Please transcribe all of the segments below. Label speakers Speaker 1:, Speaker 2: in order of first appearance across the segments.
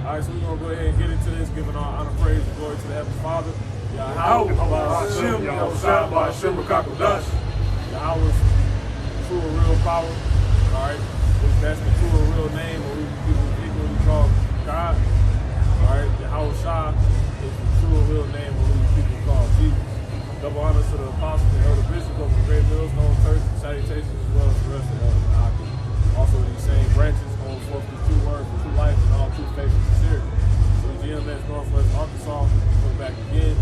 Speaker 1: All right, so we're going to go ahead and get into this, giving all honor, praise, and glory to the Heavenly Father. Yahweh, Hashem, Yahweh, Hashem, B'Kakadash. Yahweh's true and real power. All right, that's the true and real name, or people ignorantly call God. All right, Yahweh Shah is the true and real name, or people call Jesus. Double honors to the apostles and elder bishops of the great millstone church, and salutations as well as the rest of the elders. Also, these same branches hold forth the true word for true life and all true faith and sincerity. So the GMS NW Arkansas come back again,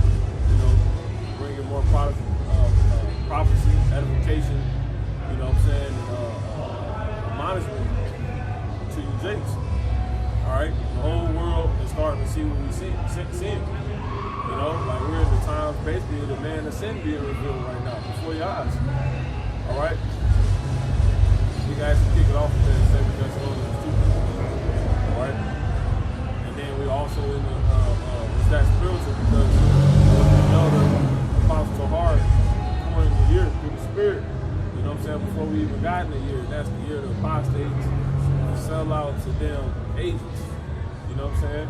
Speaker 1: bringing more products of prophecy, edification, you know what I'm saying, admonishment to you jakes. All right, the whole world is starting to see what we see. Like we're in the times basically of the man of sin being revealed right now before your eyes. All right. We can actually kick it off with that 2 Thessalonians 2. All right? And then we also in the, it's that spiritual because the elder apostles are hard pouring the year through the Spirit. You know what I'm saying? Before we even got in the year, that's the year of the apostates, the sellouts, and them agents. You know what I'm saying?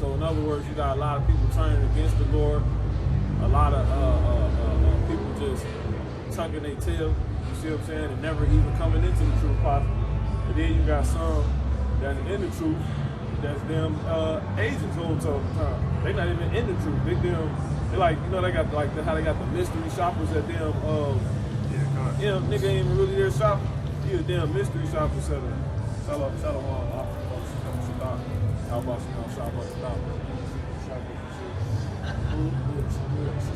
Speaker 1: So in other words, you got a lot of people turning against the Lord, a lot of people just tucking their tail. You see what I'm saying? And never even coming into the truth possible. But then you got some that's in the truth, that's them agents whole time. They not even in the truth. They like, they got like how they got the mystery shoppers at them, nigga ain't even really there shopping. He a damn mystery shopper selling. Sell how about shop up the top?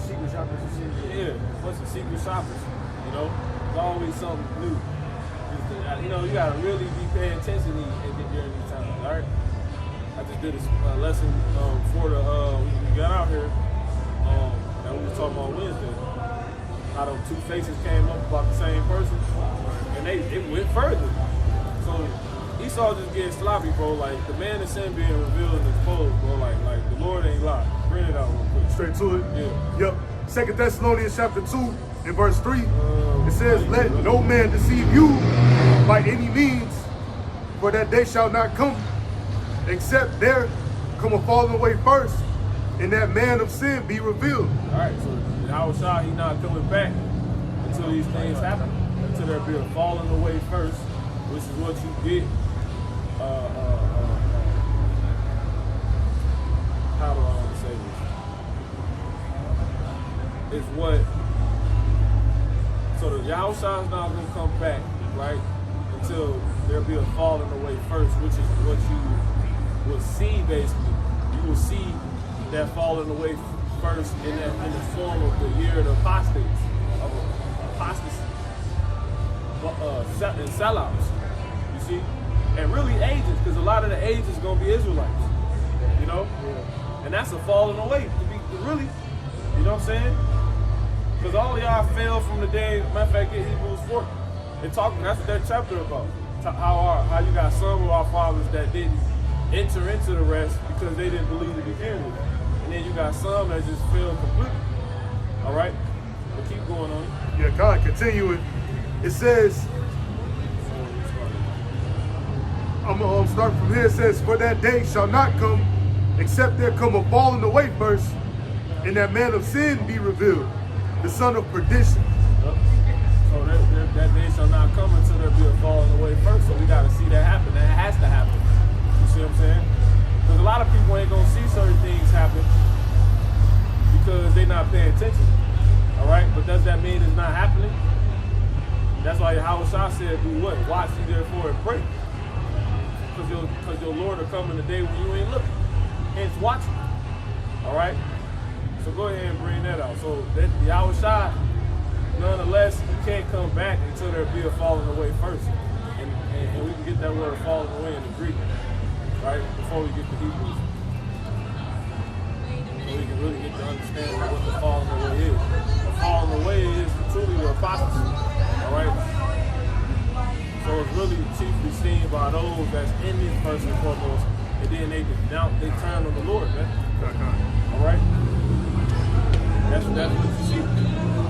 Speaker 1: Secret shoppers and shit. Yeah, what's the secret shoppers? There's always something new. You gotta really be paying attention during these times, all right? I just did a lesson for the when we got out here that we was talking about Wednesday. How those two faces came up about the same person, and it went further. So Esau just getting sloppy, bro. Like the man of sin being revealed and exposed, bro. Like the Lord ain't lied. Bring it out real quick.
Speaker 2: Straight to it.
Speaker 1: Yeah.
Speaker 2: Yep. 2 Thessalonians chapter 2 and verse 3. It says, "Let no man deceive you by any means, for that day shall not come, except there come a falling away first, and that man of sin be revealed."
Speaker 1: All right. So Yahweh Shah, he not coming back until these things happen, until there be a falling away first, which is what you get. How do I want to say this? It's what, so the Yahweh Shah is not going to come back, right, until there be a falling away first, which is what you will see basically. You will see that falling away first in the form of the year of the apostates, of apostasy, and sellouts, you see? And really agents, because a lot of the agents are going to be Israelites, And that's a falling away, to really, you know what I'm saying? Because all of y'all fell from the day, matter of fact, get Hebrews 4. That's what that chapter about. How you got some of our fathers that didn't enter into the rest because they didn't believe to begin with. And then you got some that just fell completely. All right? But keep going on.
Speaker 2: Yeah, God, continuing. It says, I'm going to start from here. It says, "For that day shall not come, except there come a falling away first, and that man of sin be revealed, the son of perdition."
Speaker 1: So that day shall not come until there be a falling away first. So we got to see that happen. That has to happen. You see what I'm saying? Because a lot of people ain't going to see certain things happen because they're not paying attention. All right? But does that mean it's not happening? That's why Yahweh Shah said, "Do what? Watch ye therefore and pray." Because your Lord will come in the day when you ain't looking. Hence watching. All right? So go ahead and bring that out. So that Yahweh Shah, nonetheless, he can't come back until there be a falling away first. And we can get that word falling away in the Greek, right? Before we get to Hebrews. So we can really get to understand what the falling away is. The falling away is truly the apostasy. All right? So it's really chiefly seen by those that's in this first and foremost, and then they turn on the Lord, man. All right? That's what you see.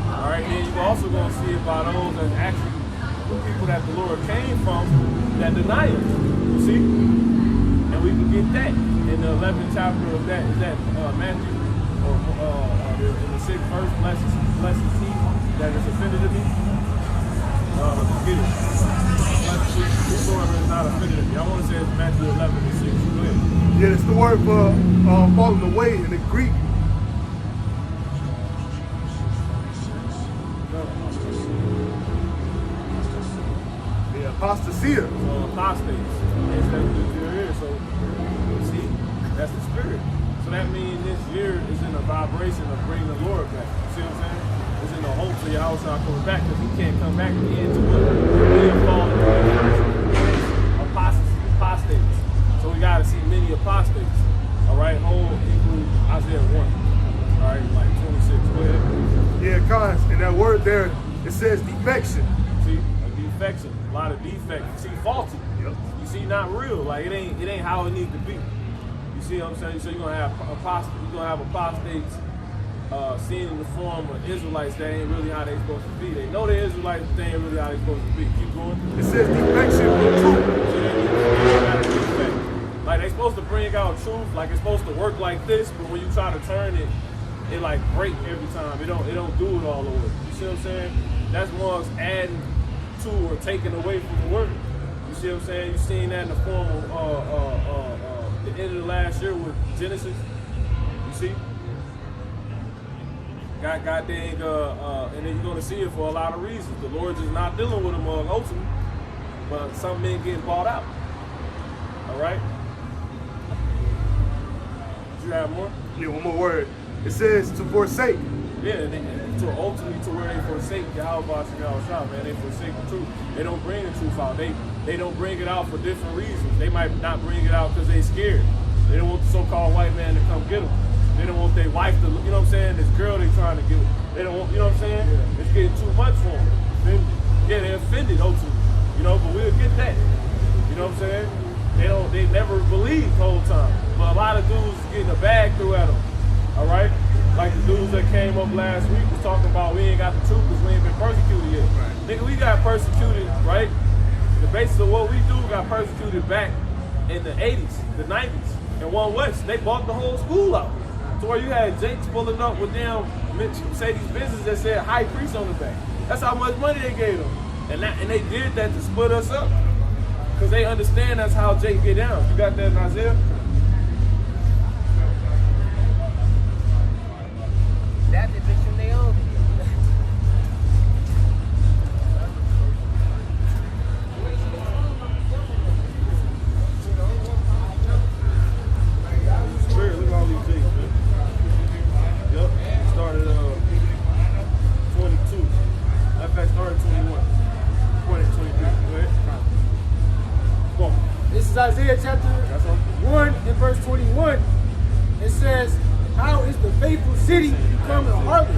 Speaker 1: All right, then you're also going to see it by those that actually, the people that the Lord came from, that deny Him. You see? that in the 11th chapter of that. Is that Matthew? Or in the 6th verse, blessed he that is offended of me. Get it. Whosoever is not offended of me. I want to say it's Matthew 11 and 6. Go ahead.
Speaker 2: Yeah, it's the word for falling away in the Greek. The apostasia.
Speaker 1: So apostates. Yes, that's what there is. So see, that's the spirit. So that means this year is in a vibration of bringing the Lord back. You see what I'm saying? It's in the hope for your house not coming back, because he can't come back again to what we have fallen apostates. So we got to see many apostates. All right, whole Hebrew Isaiah 1. All right, like 26. Go ahead.
Speaker 2: Yeah, cons. And that word there, it says defection.
Speaker 1: See, a defection, a lot of defects. See, faulty.
Speaker 2: Yep.
Speaker 1: You see, not real. Like it ain't how it needs to be. You see what I'm saying? So you're gonna have apostates seen in the form of Israelites that ain't really how they supposed to be. They know they're Israelites, but they ain't really how they supposed to be. Keep going.
Speaker 2: It says defection from truth.
Speaker 1: So they got a defect. Like they supposed to bring out truth, like it's supposed to work like this, but when you try to turn it, it like break every time. It don't do it all the way. You see what I'm saying? That's more adding to or taking away from the word. You see what I'm saying? You seen that in the form of the end of the last year with Genesis. You see? God dang, and then you're gonna see it for a lot of reasons. The Lord is not dealing with them ultimately, but some men getting bought out. All right. Did you have more?
Speaker 2: Yeah, one more word. It says to forsake.
Speaker 1: Yeah, and to ultimately to where they forsake Yahweh and Yahweh, man, they forsake the truth. They don't bring the truth out. They don't bring it out for different reasons. They might not bring it out because they scared. They don't want the so-called white man to come get them. They don't want their wife to, you know what I'm saying, this girl they trying to get. They don't want, you know what I'm saying? Yeah. It's getting too much for them. Offended. Yeah, they're offended ultimately. You know, but we'll get that. You know what I'm saying? They never believed the whole time. But a lot of dudes getting a bag through at them. All right? Like the dudes that came up last week was talking about we ain't got the truth because we ain't been persecuted yet. Right. Nigga, we got persecuted, right? The basis of what we do got persecuted back in the 80s, the 90s. In One West, they bought the whole school out. To where you had Jakes pulling up with them Mercedes-Benz that said high priest on the back. That's how much money they gave them. And they did that to split us up. Because they understand that's how Jake get down. You got that in Isaiah?
Speaker 3: That division they own.
Speaker 1: Spirit, look at all these Jakes, man. Yep, started 22. That fact started 21. 23. Go ahead. Come on.
Speaker 4: This is Isaiah chapter 1 and verse 21. It says, how is the faithful city become a harlot?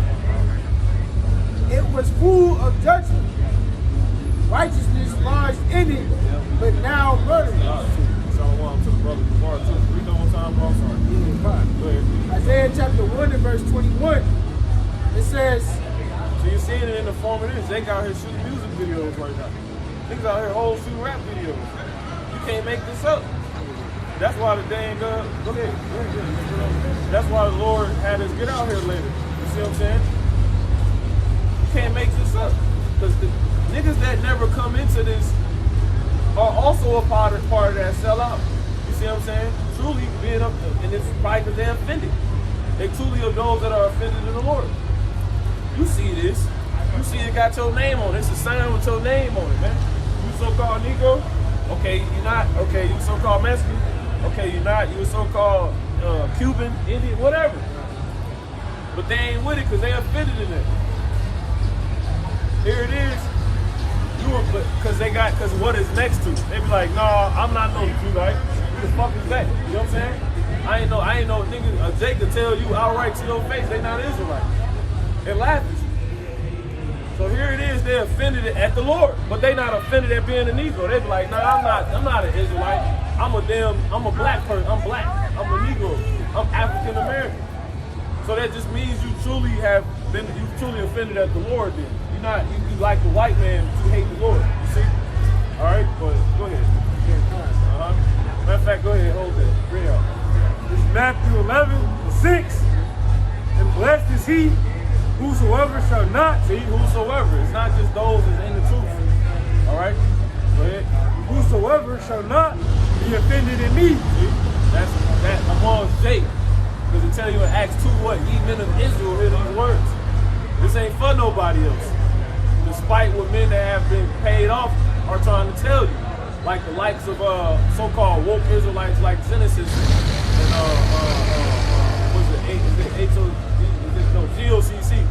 Speaker 4: It was full of judgment. Righteousness lies in it, but now murder.
Speaker 1: Shalom to the brother. Part 2. Read that one time, bro. I'm sorry. Go ahead.
Speaker 4: Isaiah chapter 1 and verse 21. It says,
Speaker 1: so you're seeing it in the form of this. They out here shooting music videos right now. Niggas out here whole shooting rap videos. You can't make this up. That's why the dang go ahead. That's why the Lord had us get out here later. You see what I'm saying? You can't make this up. Because the niggas that never come into this are also a part of that sellout. You see what I'm saying? Truly being up, and it's probably because they're offended. They truly are those that are offended in the Lord. You see this. You see it got your name on it. It's a sign with your name on it, man. You so-called Negro? Okay, you're not. Okay, you so-called Mexican? Okay, you're not. You a so-called Cuban, Indian, whatever. But they ain't with it because they offended in it. Here it is. Because what is next to? They be like, nah, I'm not no Judite. Who the fuck is that? You know what I'm saying? I ain't no nigga. Jake can tell you outright to your face they not Israelite. They laugh at you. So here it is, they're offended at the Lord, but they not offended at being a Negro. They be like, nah, I'm not an Israelite. I'm a black person. I'm black. I'm a Negro. I'm African American. So that just means you truly offended at the Lord then. You like the white man, but you hate the Lord. You see? All right, but go ahead. Matter of fact, go ahead, hold that. Bring it out.
Speaker 5: Matthew 11:6. And blessed is he whosoever shall not.
Speaker 1: See, whosoever. It's not just those that's in the truth. All right? Go ahead.
Speaker 5: Whosoever shall not be offended in me.
Speaker 1: See? That's that amongst Jake. Because it tell you in Acts 2 what? Ye men of Israel hear these words. This ain't for nobody else. Despite what men that have been paid off are trying to tell you. Like the likes of so-called woke Israelites like Genesis and GOCC.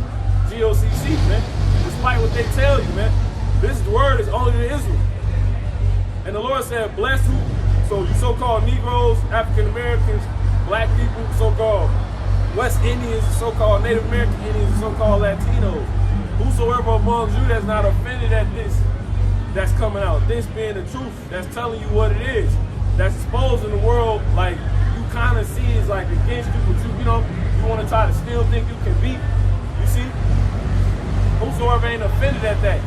Speaker 1: GOCC, man. Despite what they tell you, man. This word is only to Israel. And the Lord said, bless who? So you so-called Negroes, African Americans, black people, so-called West Indians, so-called Native American Indians, so-called Latinos. Whosoever among you that's not offended at this, that's coming out, this being the truth, that's telling you what it is, that's exposing the world like you kind of see is like against you, but you know, you want to try to still think you can beat. You see? Whosoever ain't offended at that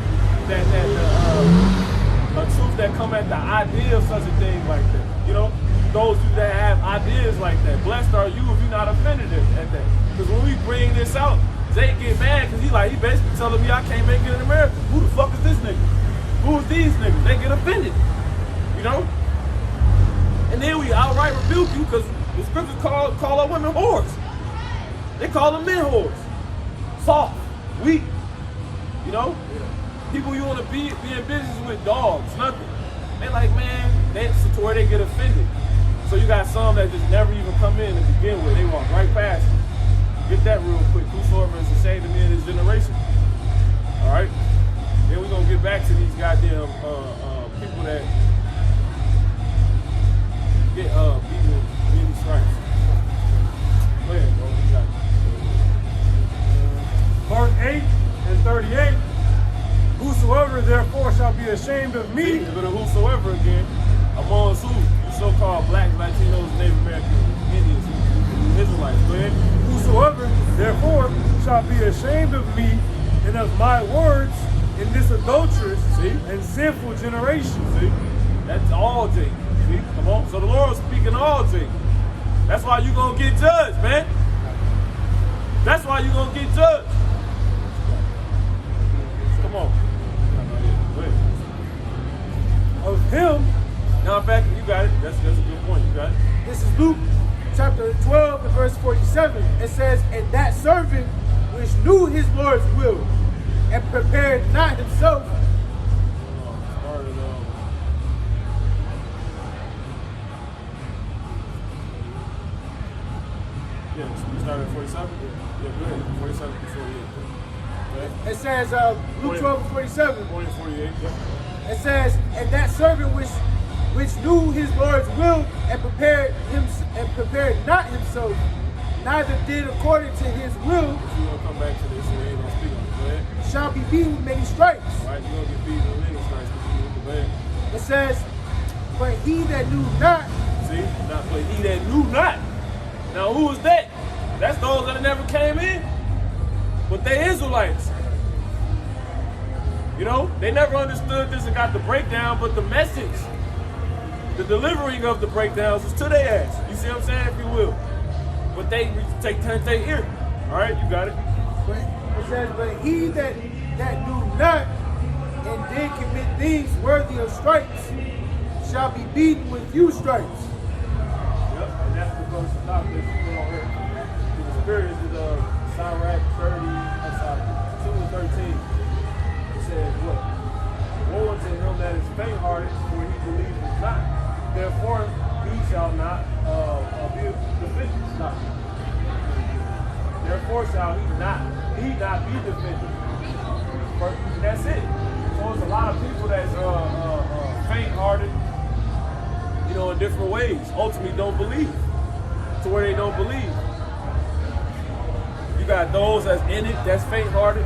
Speaker 1: a truth that come at the idea of such a thing like that. You know, those of you that have ideas like that, blessed are you if you're not offended at that. Because when we bring this out, Jake get mad because he basically telling me I can't make it in America. Who the fuck is this nigga? Who is these niggas? They get offended. You know? And then we outright rebuke you because the scriptures call our women whores. They call them men whores. Soft, weak. You know? People you want to be in business with, dogs, nothing. They like, man, that's to where they get offended. So you got some that just never even come in to begin with. They walk right past you. Get that real quick. Whosoever is ashamed of me in this generation. All right? Then we're going to get back to these goddamn people that get beaten with many stripes. Go ahead, bro. You got it.
Speaker 5: Mark 8 and 38. Whosoever therefore shall be ashamed of me.
Speaker 1: But whosoever again, amongst who? You so-called blacks, Latinos, Native Americans, Indians, Israelites. Go ahead.
Speaker 5: Whosoever therefore shall be ashamed of me and of my words in this adulterous and sinful generation.
Speaker 1: See? That's all Jake. See? Come on. So the Lord is speaking all Jake. That's why you're going to get judged, man. That's why you're going to get judged. Come on.
Speaker 5: Of him.
Speaker 1: Now, in fact, you got it. That's a good point. You got it.
Speaker 4: This is Luke chapter 12 and verse 47. It says, and that servant which knew his Lord's will and prepared not himself.
Speaker 1: Yeah, we started at 47? Yeah, go ahead. 47 to 48.
Speaker 4: It says, Luke 12 and 47.
Speaker 1: 40 and 48, yeah.
Speaker 4: It says, and that servant which knew his Lord's will and prepared not himself, neither did according to his will.
Speaker 1: We're gonna come back to this, so we ain't gonna speak on it. Go ahead.
Speaker 4: Shall be beaten with many stripes.
Speaker 1: All right, you're gonna get beaten with many stripes. Go ahead.
Speaker 4: It says, but he that knew not.
Speaker 1: See, not but he that knew not. Now who is that? That's those that never came in. But they Israelites. You know, they never understood this and got the breakdown, but the message, the delivering of the breakdowns was to their ass. You see what I'm saying, if you will. But they take ear. All right, you got it.
Speaker 4: But it says, but he that knew not and did commit things worthy of stripes shall be beaten with few stripes.
Speaker 1: Yep, and that's the verse of top that you put on here. The spirit is Sirach 2 and 13. Says what? Woe unto him that is faint-hearted, for he believeth not. Therefore, he shall not be defended. Stop. Therefore, shall he not be defended. And that's it. So there's a lot of people that's faint-hearted, you know, in different ways. Ultimately, don't believe to where they don't believe. You got those that's in it, that's faint-hearted.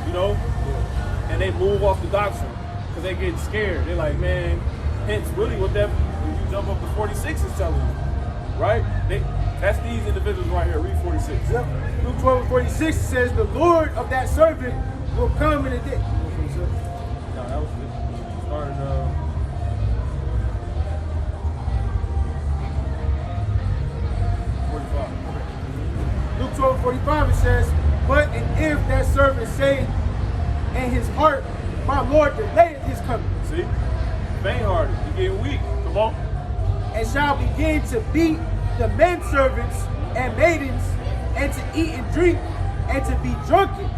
Speaker 1: You know, and they move off the doctrine because they get scared. They're like, man, hence really what that, when you jump up to 46 is telling you, right? That's these individuals right here. Read 46.
Speaker 4: Yep. Luke 12 and 46 says, the Lord of that servant will come in a day.
Speaker 1: No, that was it. Started, getting weak. Come on.
Speaker 4: And shall begin to beat the men servants and maidens, and to eat and drink, and to be drunken.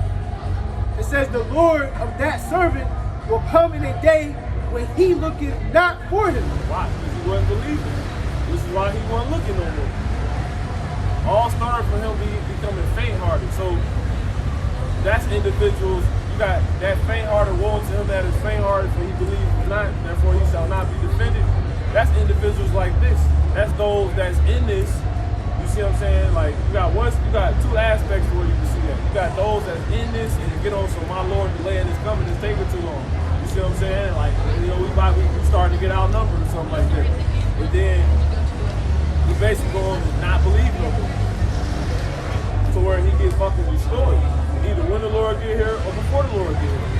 Speaker 4: It says the Lord of that servant will come in a day when he looketh not for him.
Speaker 1: Why? Because he wasn't believing. This is why he wasn't looking no more. All started from him becoming faint-hearted. So that's individuals. You got that faint-hearted, woe to him that is faint-hearted, for he believes not, therefore he shall not be defended. That's individuals like this. That's those that's in this. You see what I'm saying? Like you got two aspects to where you can see that. You got those that's in this and you get on, so my Lord delaying this coming, it's taking too long. You see what I'm saying? Like, you know, we starting to get outnumbered or something like that. And then we basically going to not believe no more. To where he gets fucking destroyed. Either when the Lord get here or before the Lord get here.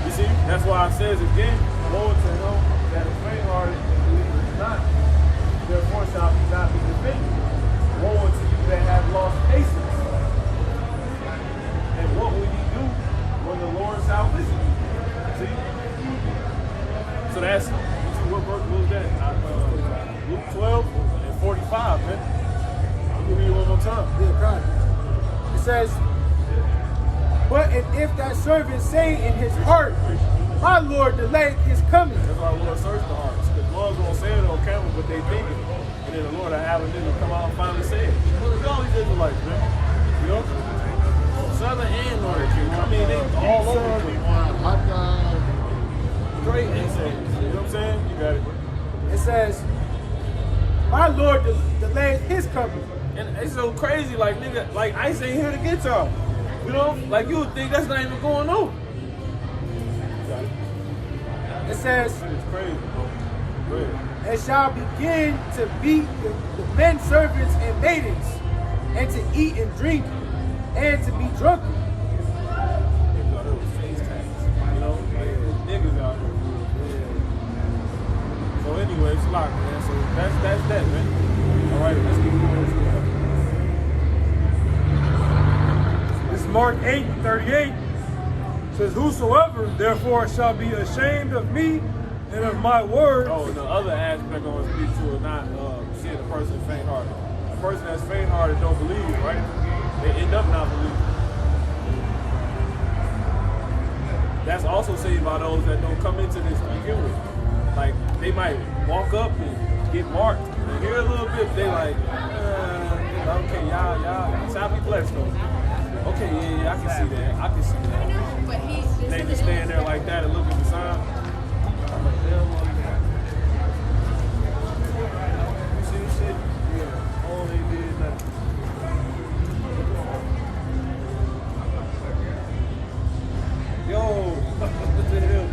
Speaker 1: You see? That's why it says again, woe to him that is faint-hearted and believes not. Therefore shall he not be defended. Woe unto you that have lost patience. And what will ye do when the Lord shall visit you? See? So that's, what verse was that? Luke 12 and 45, man. Let me read it one more time.
Speaker 4: Yeah, God. It says, but if that servant say in his heart, my Lord delayed his coming.
Speaker 1: That's why the Lord search the hearts. Because ones won't say it on camera, but they think it. And then the Lord will have a nigga come out and finally say it. Look at all these Israelites, man. You know? Southern and Northern Kingdom. I mean, they all over the place. Great incense. You know what I'm saying? You got it.
Speaker 4: It says, my Lord delayed his coming.
Speaker 1: And it's so crazy, like, nigga, like, ICE ain't here to get y'all. You know? Like, you would think that's not even going on.
Speaker 4: It says,
Speaker 1: It's crazy, bro. Go ahead.
Speaker 4: and shall begin to beat the men servants and maidens, and to eat and drink, and to be drunken.
Speaker 1: Niggas out here with face tags. You know? Like, niggas out here. Yeah. So anyway, it's locked, man. So that's that, man. All right, let's keep going.
Speaker 5: This is Mark 8:38. Says, whosoever therefore shall be ashamed of me and of my words.
Speaker 1: Oh, and the other aspect I want to speak to is not seeing a person faint-hearted. A person that's faint-hearted don't believe, right? They end up not believing. That's also saved by those that don't come into this to begin with. Like, they might walk up and get marked and hear a little bit, they like, okay, y'all, choppy flesh though. Okay, yeah, I can see that. I can see that. They just stand there like that and look at the sign. I'm like, damn, you see this shit? Yeah, all they did nothing. Yo, what the hell?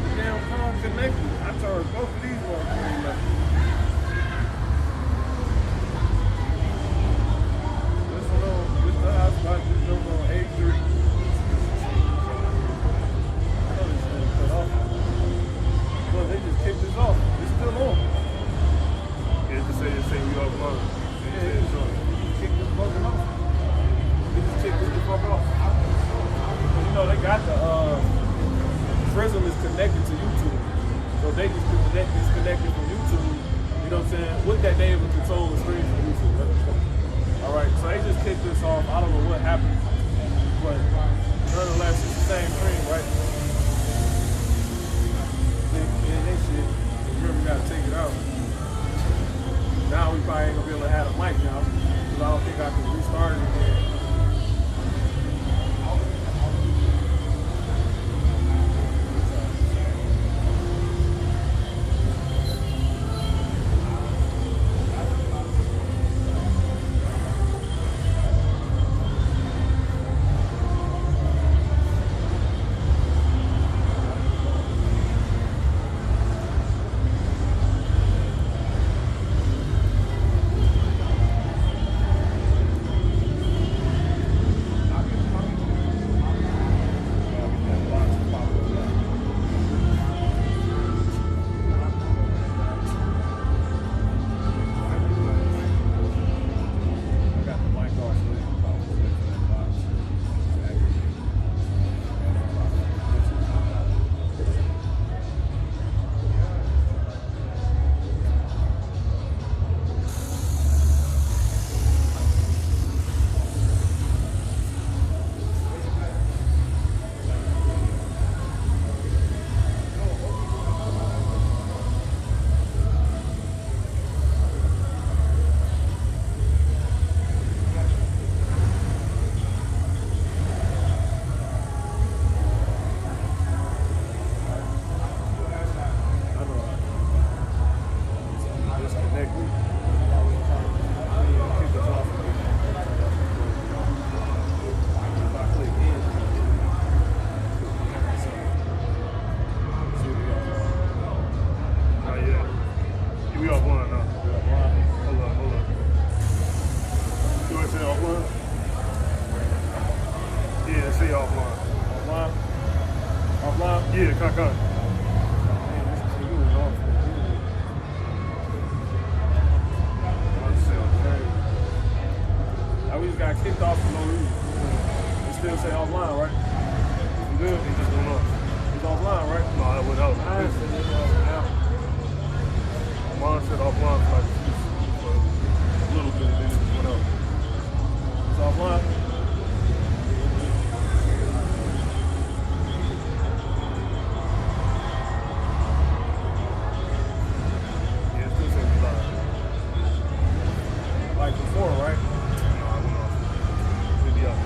Speaker 1: The damn phone connected. I charged both of these ones. About this number on 83. I know this thing cut off. Well, they just kicked this off. It's still on.
Speaker 2: Yeah, just say we offline.
Speaker 1: Yeah, it's on. You kicked this fucking off. You just kicked this the fuck off. You know, they got the Prism is connected to YouTube. So they just disconnected from YouTube. You know what I'm saying? With that, they able to control the screen from YouTube. All right, so they just kicked this off. I don't know what happened, but nonetheless, it's the same screen, right? Yeah, they shit. Remember, we gotta take it out. Now we probably ain't gonna be able to have a mic now, because I don't think I can restart it again.
Speaker 2: Yeah, con.
Speaker 1: We just got kicked off for no reason. It still say offline, right?
Speaker 2: You good? He just went off.
Speaker 1: It's offline, right?
Speaker 2: No, that was out.
Speaker 1: Mine said it was out.
Speaker 2: Mine said offline for like
Speaker 1: A little bit, then it just went up. It's offline.
Speaker 2: yeah, it still says we live.
Speaker 1: Like before, right?
Speaker 2: No, I went off. We'll be out.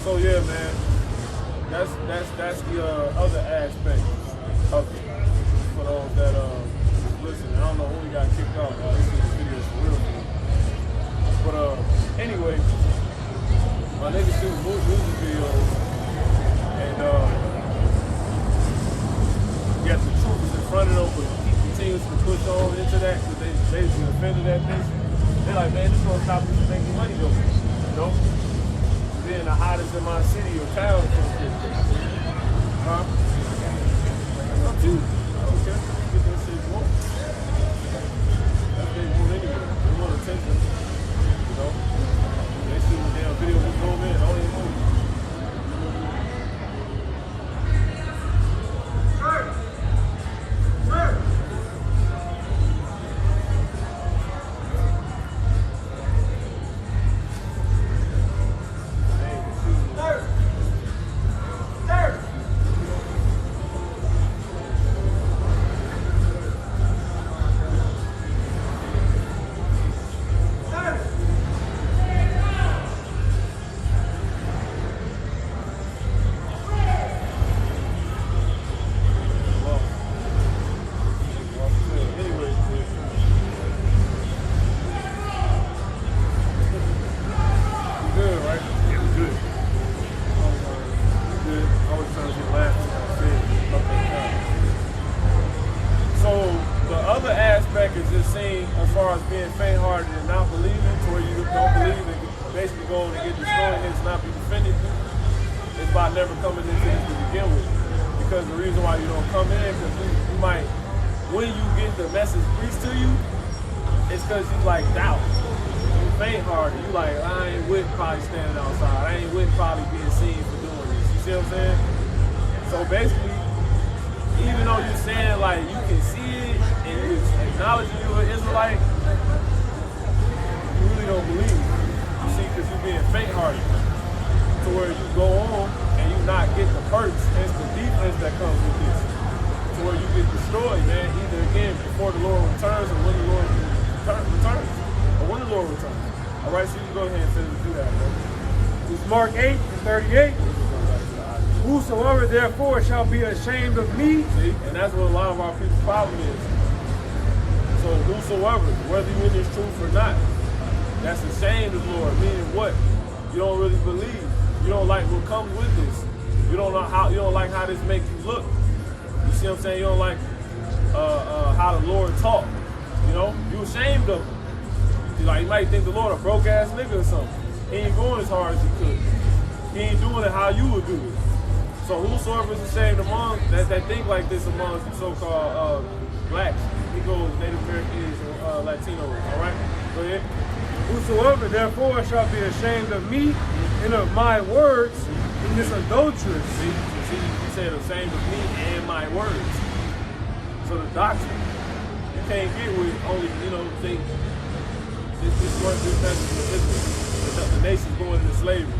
Speaker 1: So yeah, man, that's the other aspect of it. For those that listen, I don't know who we got kicked off. This is video for real. But anyway, my niggas do music videos, and you got the troopers in front of them, but he continues to push on into that because they basically offended that bitch. They're like, man, this is gonna stop you from making money though, you know? Being the hottest in my city or town. Huh? That's up to you. I don't care. You get that shit you want. That's what they want anyway. They want attention. You know? They see the damn video just go in. All they want. Is just seen as far as being faint-hearted and not believing, to where you don't believe and basically going to get destroyed and it's not be defended. It's by never coming into this to begin with. Because the reason why you don't come in, because you might, when you get the message preached to you, it's because you like doubt. You faint-hearted. You like, I ain't with probably standing outside. I ain't with probably being seen for doing this. You see what I'm saying? So basically, even though you're saying like you can see it and you acknowledging you're an Israelite, you really don't believe it. You see, because you're being faint-hearted. To where you go on and you not get the perks and the defense that comes with this. To where you get destroyed, man, either again before the Lord returns or when the Lord returns. Or when the Lord returns. All right, so you can go ahead and finish do that, bro.
Speaker 5: It's Mark 8:38. Whosoever therefore shall be ashamed of me.
Speaker 1: See, and that's what a lot of our people's problem is. So whosoever, whether you in this truth or not, that's ashamed of the Lord. Meaning what? You don't really believe. You don't like what comes with this. You don't know how. You don't like how this makes you look. You see what I'm saying? You don't like how the Lord talk. You know, you ashamed of him. You might think the Lord a broke ass nigga or something. He ain't going as hard as he could. He ain't doing it how you would do it. So whosoever is ashamed among that think like this among so-called blacks, Negroes, Native Americans, and Latinos. All right, go ahead.
Speaker 5: Whosoever therefore shall be ashamed of me and of my words in this adulterous.
Speaker 1: See, he said ashamed of me and my words. So the doctrine, you can't get with only, think this message of Israel. The nation's going into slavery.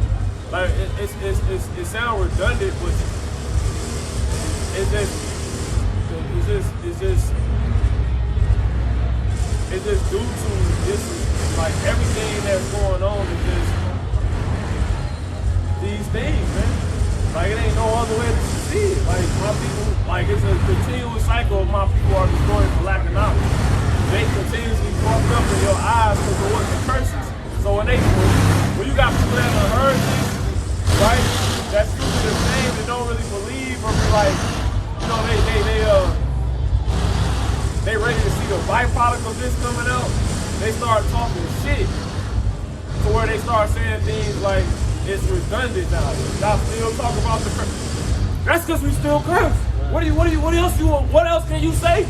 Speaker 1: Like it sounds redundant, but it's just due to this, like everything that's going on is just these things, man. Like it ain't no other way to see it. Like my people, like it's a continuous cycle of my people are destroyed for lack of knowledge. They continuously fucked up in your eyes because of what the curses. So when you got people that have heard this, right? That's stupid as things that don't really believe or be like, they ready to see the byproduct of this coming out. They start talking shit to where they start saying things like it's redundant now. Y'all still talk about the curse. That's because we still curse. What else can you say?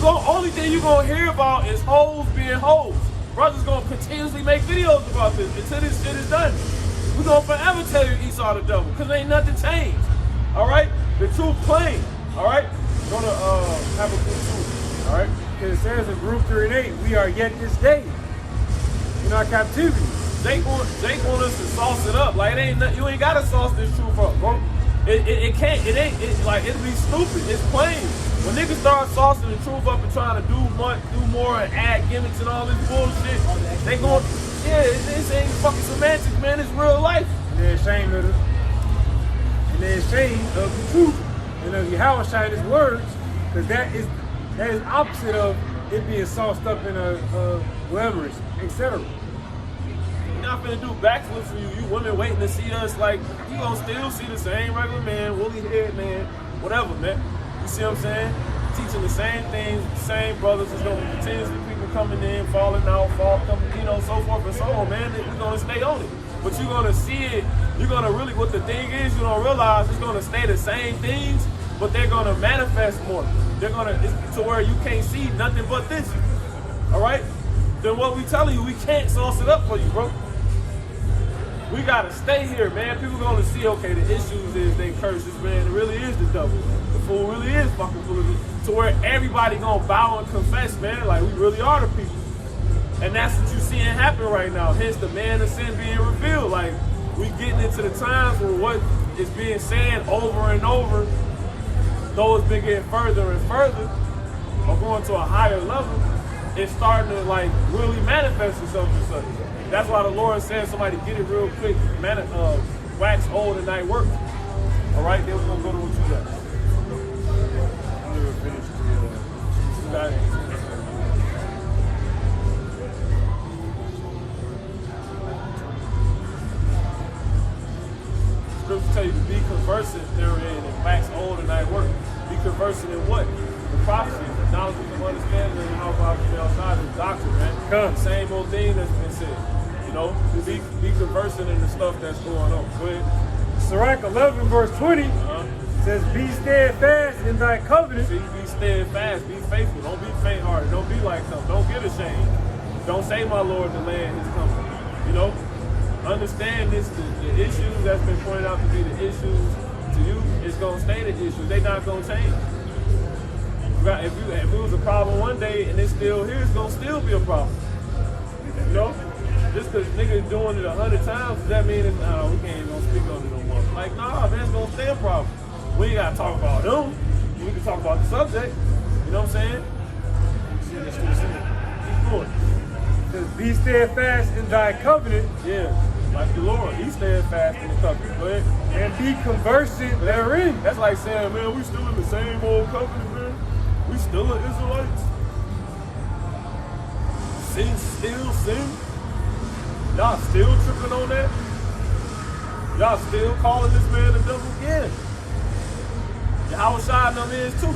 Speaker 1: Only thing you gonna hear about is hoes being hoes. Brothers gonna continuously make videos about this until this shit is done. We gonna forever tell you Esau the devil, cause ain't nothing changed. All right, the truth plain. All right, gonna have a good truth. All right,
Speaker 5: Because it says in group 3 and 8, we are yet this day in our captivity.
Speaker 1: They want us to sauce it up. Like you ain't gotta sauce this truth up, bro. It'd be stupid. It's plain. When niggas start saucing the truth up and trying to do more and add gimmicks and all this bullshit, they going, this ain't fucking semantics, man. It's real life.
Speaker 5: And they're ashamed of it. And they're ashamed of the truth and of Yahweh Shai his words, because that is opposite of it being sauced up in whatever, etc.
Speaker 1: Not finna do backflips for you. You women waiting to see us, like, you gonna still see the same regular man, woolly head man, whatever, man. You see what I'm saying? Teaching the same things, same brothers. There's gonna be continuously people coming in, falling out, coming, so forth and so on, man. We're gonna stay on it. But you're gonna see it, you're gonna really, what the thing is, you don't realize it's gonna stay the same things, but they're gonna manifest more. They're gonna, to where you can't see nothing but this. All right? Then what we telling you, we can't sauce it up for you, bro. We gotta stay here, man. People gonna see, okay, the issues is they curse this man. It really is the devil. The fool really is fucking full of it. To where everybody gonna bow and confess, man. Like, we really are the people. And that's what you seeing happen right now. Hence the man of sin being revealed. Like, we getting into the times where what is being said over and over, though it's been getting further and further, or going to a higher level, it's starting to, like, really manifest itself in such. That's why the Lord said, somebody get it real quick, wax old and night work. All right, then we're gonna go to what you got. I'm gonna finish you got it. Scripture tell you to be conversant therein and wax old and night work. Be conversant in what? The prophecy, the knowledge of understanding, and how about the outside of the doctrine, man. The same old thing that's been said. Be conversing in the stuff that's going on. Go ahead.
Speaker 5: Sirach 11 verse 20 says, be steadfast in thy covenant.
Speaker 1: See, be steadfast, be faithful. Don't be faint-hearted. Don't be like them. Don't get ashamed. Don't say, my Lord, the land is coming. Understand this, the issues that's been pointed out to be the issues to you, it's going to stay the issues. They're not going to change. If it was a problem one day and it's still here, it's going to still be a problem. Just because niggas doing it 100 times, does that mean we can't even speak on it no more? Like, nah, man, it's gonna stay a problem. We ain't gotta talk about them. We can talk about the subject. You know what I'm saying? Keep going.
Speaker 5: It says, be steadfast in thy covenant.
Speaker 1: Yeah. Like the Lord, He steadfast in the covenant. Go ahead.
Speaker 5: And be conversant therein.
Speaker 1: That's like saying, man, we still in the same old covenant, man. We still are Israelites. Sin still sin. Y'all still tripping on that? Y'all still calling this man the devil? Yeah. Yahweh Shai and them is too.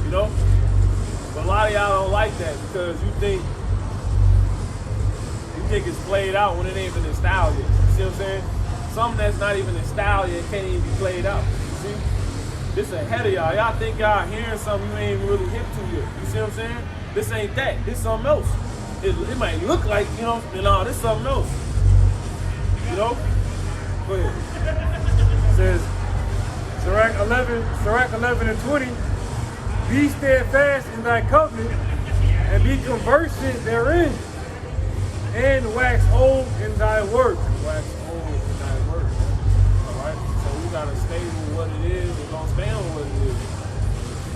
Speaker 1: You know? But a lot of y'all don't like that because you think it's played out when it ain't even in style yet. You see what I'm saying? Something that's not even in style yet can't even be played out. You see? This ahead of y'all. Y'all think y'all hearing something you ain't even really hip to yet. You see what I'm saying? This ain't that. This something else. It might look like, you know, this something else. You know? Go ahead.
Speaker 5: It says, Sirach 11 and 20, be steadfast in thy covenant, and be conversant therein, and wax old in thy work.
Speaker 1: Wax old in thy work. Alright? So we gotta stay with what it is. We're gonna stand with what it is.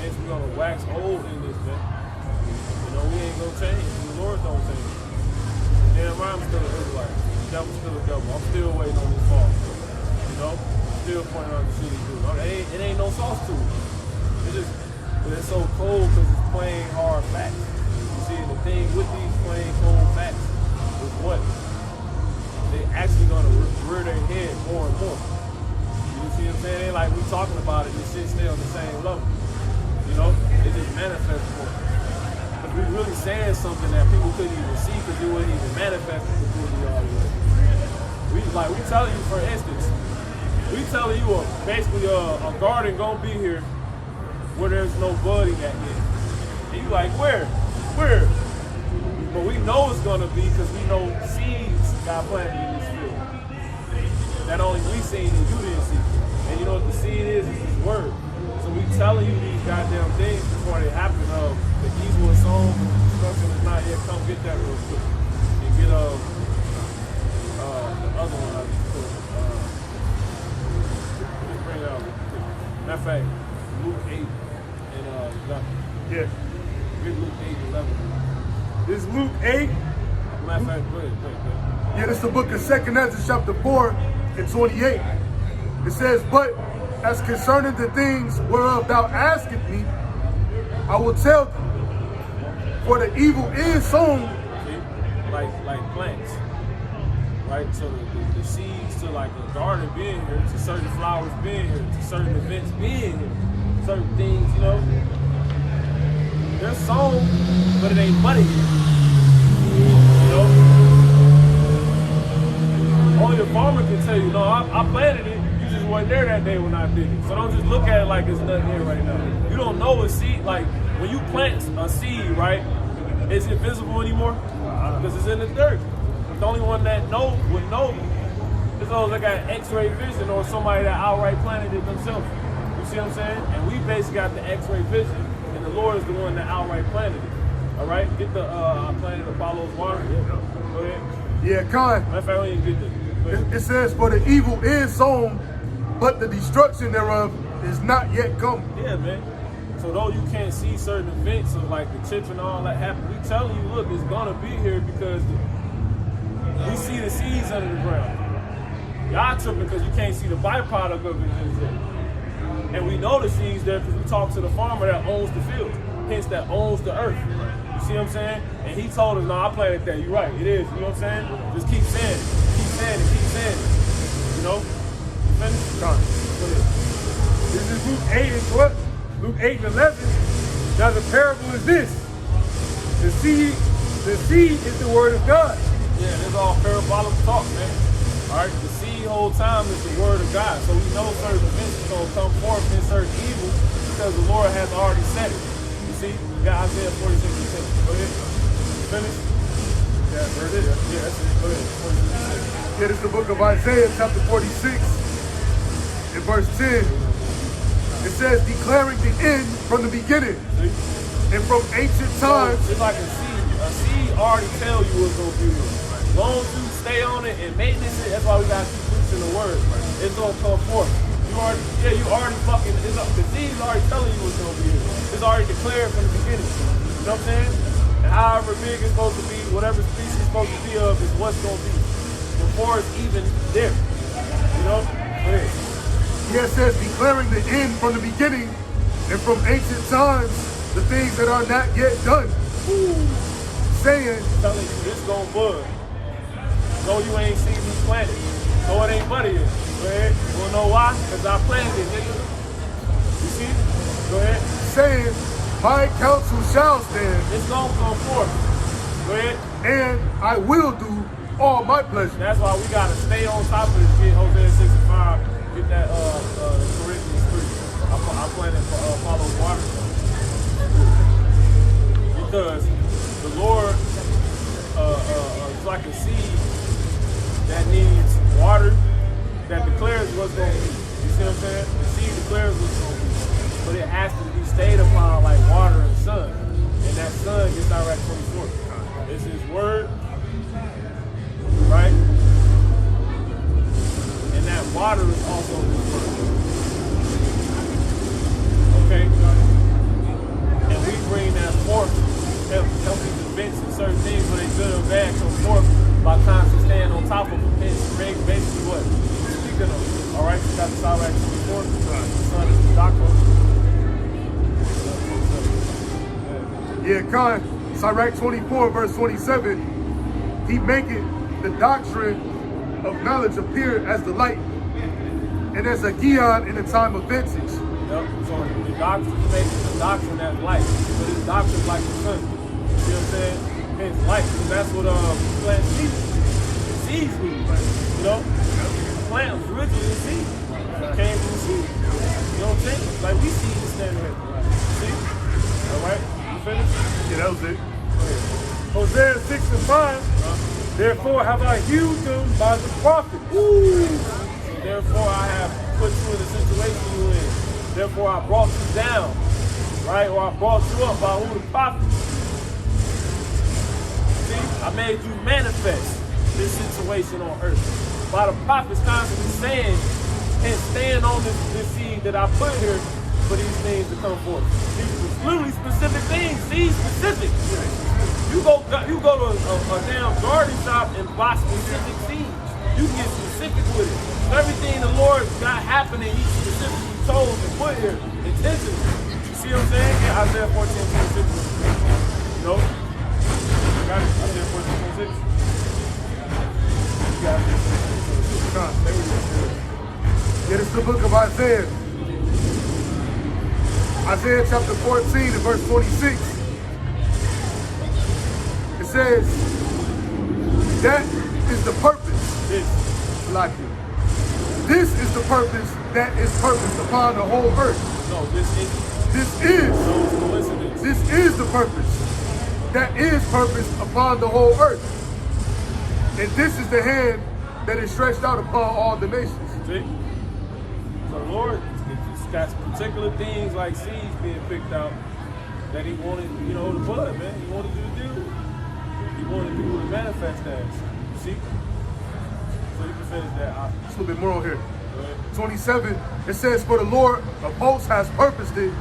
Speaker 1: Hence we're gonna wax old in this, man. You know, we ain't gonna change. The Lord don't change. Damn right, I'm still an Israelite. The devil's still a devil. I'm still waiting on this fall. You know? Still pointing out the shit he do. It ain't no sauce to it. It's so cold because it's plain hard facts. You see, the thing with these plain cold facts is what? They actually gonna rear their head more and more. You see what I'm saying? It ain't like we talking about it, this shit stay on the same level. You know? It just manifests more. But we really saying something that people couldn't even see because it wasn't even manifesting before we already. We telling you, for instance, we telling you basically a garden gonna be here where there's no budding at yet. And you like, where? Where? But we know it's gonna be because we know seeds got planted in this field. That only we seen and you didn't see. And you know what the seed is His word. So we telling you these goddamn things before they happen. The evil is sown, but the destruction is not yet come. Get that real quick. And get the other one I just put. Just bring it out. Matter of fact, Luke 8 and 11.
Speaker 2: Yeah.
Speaker 1: Read Luke 8 and 11.
Speaker 5: This is Luke 8.
Speaker 1: Matter of fact, go ahead.
Speaker 2: Yeah, this is the book of 2 Ezra, chapter 4 and 28. It says, but as concerning the things whereof thou askest me, I will tell thee, for the evil is sown.
Speaker 1: See? Like plants. Right? So the seeds to like a garden being here, to certain flowers being here, to certain events being here, certain things, you know, they're sown, but it ain't budding yet. You know? Only a farmer can tell you, no, I planted it, you just weren't there that day when I did it. So don't just look at it like it's nothing here right now. You don't know a seed, like when you plant a seed, right, is it visible anymore? Because it's in the dirt. The only one that would know is those that got X-ray vision or somebody that outright planted it themselves. You see what I'm saying? And we basically got the X-ray vision, and the Lord is the one that outright planted it. All right, get the I planted Apollo's water. Go ahead.
Speaker 2: Yeah, Con.
Speaker 1: Matter of fact, we didn't get
Speaker 2: It says, for the evil is sown, but the destruction thereof is not yet come.
Speaker 1: Yeah, man. So though you can't see certain events of like the chips and all that happen, we telling you, look, it's gonna be here because we see the seeds under the ground. Y'all tripping because you can't see the byproduct of it just yet. And we know the seeds there because we talk to the farmer that owns the field, hence that owns the earth. You see what I'm saying? And he told us, no, I planted that. You're right, it is. You know what I'm saying? Just keep saying it. Keep saying it. Keep saying it. You know? Finish?
Speaker 2: Con.
Speaker 1: Go ahead.
Speaker 5: This is Luke 8 and 12. Luke 8 and 11. Now the parable is this. The seed is the word of God.
Speaker 1: Yeah, this is all parabolic talk, man. All right, the seed whole time is the word of God. So we know certain events is going to come forth in certain evil because the Lord has already said it. You see, we got Isaiah 46 and 10. Go ahead. Finish. Yeah, that's it. Yeah, that's it. Go ahead. 46.
Speaker 2: Yeah, this is the book of Isaiah, chapter 46, in verse 10. It says, declaring the end from the beginning,
Speaker 1: See?
Speaker 2: and from ancient times.
Speaker 1: So it's like a seed. A seed already tell you what's going to be here. As long as you stay on it and maintenance it, that's why we got to keep preaching the word. It's going to come forth. You already fucking, the seed's already telling you what's going to be here. It's already declared from the beginning. You know what I'm saying? And however big it's supposed to be, whatever species it's supposed to be of is what's going to be before it's even there. You know? Go ahead.
Speaker 2: Yeah, it says declaring the end from the beginning and from ancient times the things that are not yet done. Saying,
Speaker 1: Telling you this gonna bud. Though you ain't seen me plant it. Though it ain't buddy yet. Go ahead. You wanna know why? Because I planted it, nigga. You see? Go ahead.
Speaker 2: saying, my counsel shall stand,
Speaker 1: It's gonna come forth. Go ahead.
Speaker 2: and I will do all my pleasure.
Speaker 1: That's why we gotta stay on top of this. Get Hosea 6 and 5. Get that Corinthians 3. I'm planning for follow water. Because the Lord is like a seed that needs water that declares what's going to be. You see what I'm saying? The seed declares what's going to be. But it has to be stayed upon like water and sun. And that sun gets direct 24. It's his word, right? And that water is also his word. Okay? And we bring that forth, help these events and certain things, whether they good or bad, come forth by constantly staying on top of them. And basically what? Speaking of, all right, you got the Sirach 24, the son is the doctrine.
Speaker 2: Yeah, Khan, Sirach 24, verse 27, he maketh the doctrine of knowledge appear as the light, and as a Gion in the time of vintage.
Speaker 1: Yep. So the doctrine makes the doctrine that's light, but his doctrine is like the sun. You see what I'm saying? It's light, because that's what plant seeds. Seeds mean, you know? Plant was originally a seed. It came from the seed. You know what I'm saying? Like we see this standing here. See? All right? You finished?
Speaker 2: Yeah, that was it.
Speaker 5: Hosea 6 and 5. Therefore have I healed them by the prophet.
Speaker 1: Therefore I have put you in the situation you in. Therefore I brought you down. Right? Or I brought you up by who? The prophets. See? I made you manifest this situation on earth. By the prophets constantly saying and stand on this seed that I put here for these things to come forth. These are literally specific things, seed specific. You go to a damn garden shop and buy specific seeds. You can get specific with it. Everything the Lord got happening, he specifically chose and put here intentionally. You see what I'm saying? Yeah, Isaiah 14:26. You know? Got it? Isaiah 14:26. You got it.
Speaker 2: Khan. Yeah, this is the book of Isaiah. Isaiah chapter 14 and verse 26. It says, that is the purpose. Like it. This is the purpose that is purposed upon the whole earth.
Speaker 1: No, this is.
Speaker 2: This is.
Speaker 1: No, it's coincidence.
Speaker 2: This is the purpose that is purposed upon the whole earth. And this is the hand that is stretched out upon all the nations.
Speaker 1: See? So the Lord got particular things like seeds being picked out that he wanted, you know, to bud, man. He wanted you to do. He wanted people to manifest that. You see? So you can finish that.
Speaker 2: Just a little bit more on here.
Speaker 1: Go ahead.
Speaker 2: 27, it says, for the Lord of hosts has purposed it,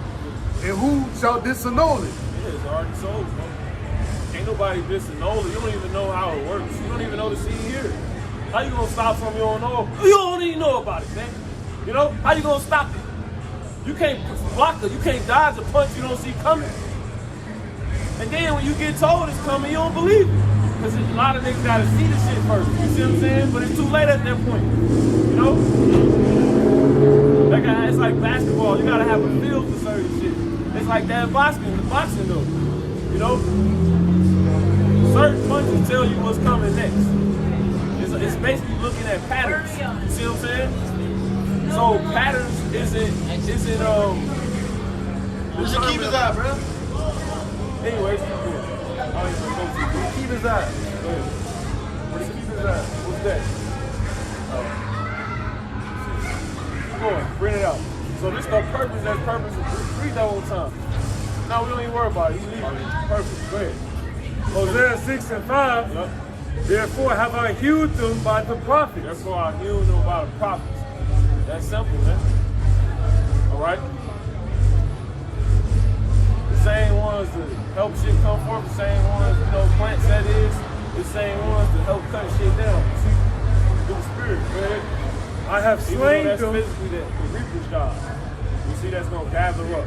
Speaker 2: and who shall disannul it?
Speaker 1: Yeah, it's already sold, bro. Ain't nobody disannul it. You don't even know how it works. You don't even know the seed here. How you gonna stop something you don't know? You don't even know about it, man. You know? How you gonna stop it? You can't block it. You can't dodge a punch you don't see coming. And then when you get told it's coming, you don't believe it. Because a lot of niggas gotta see the shit first. You see what I'm saying? But it's too late at that point. You know? It's like basketball. You gotta have a feel for certain shit. It's like that boxing though. You know? Certain punches tell you what's coming next. It's basically looking at patterns. You see what I'm saying? So patterns isn't
Speaker 3: Where's your keep his eye, bro?
Speaker 1: anyways, keep going. I don't even know if
Speaker 3: Keep his eye.
Speaker 1: Go ahead. Where's keep his eye? What's that? Keep going. Bring it out. So this is the purpose. That's purpose. Read that one time. No, we don't even worry about it. You leave it. Purpose. Go ahead.
Speaker 5: Hosea 6 and 5.
Speaker 1: Yep.
Speaker 5: Therefore have I healed them by the prophets.
Speaker 1: Therefore I heal them by the prophets. That's simple, man. All right.
Speaker 2: It
Speaker 1: same ones to help shit come forth, the same ones, plants that is, the same ones to help cut shit down. See, through the spirit, man.
Speaker 5: I have
Speaker 1: Even though
Speaker 5: slain
Speaker 1: that's
Speaker 5: them.
Speaker 1: physically the reaper's job. You see, that's gonna gather up,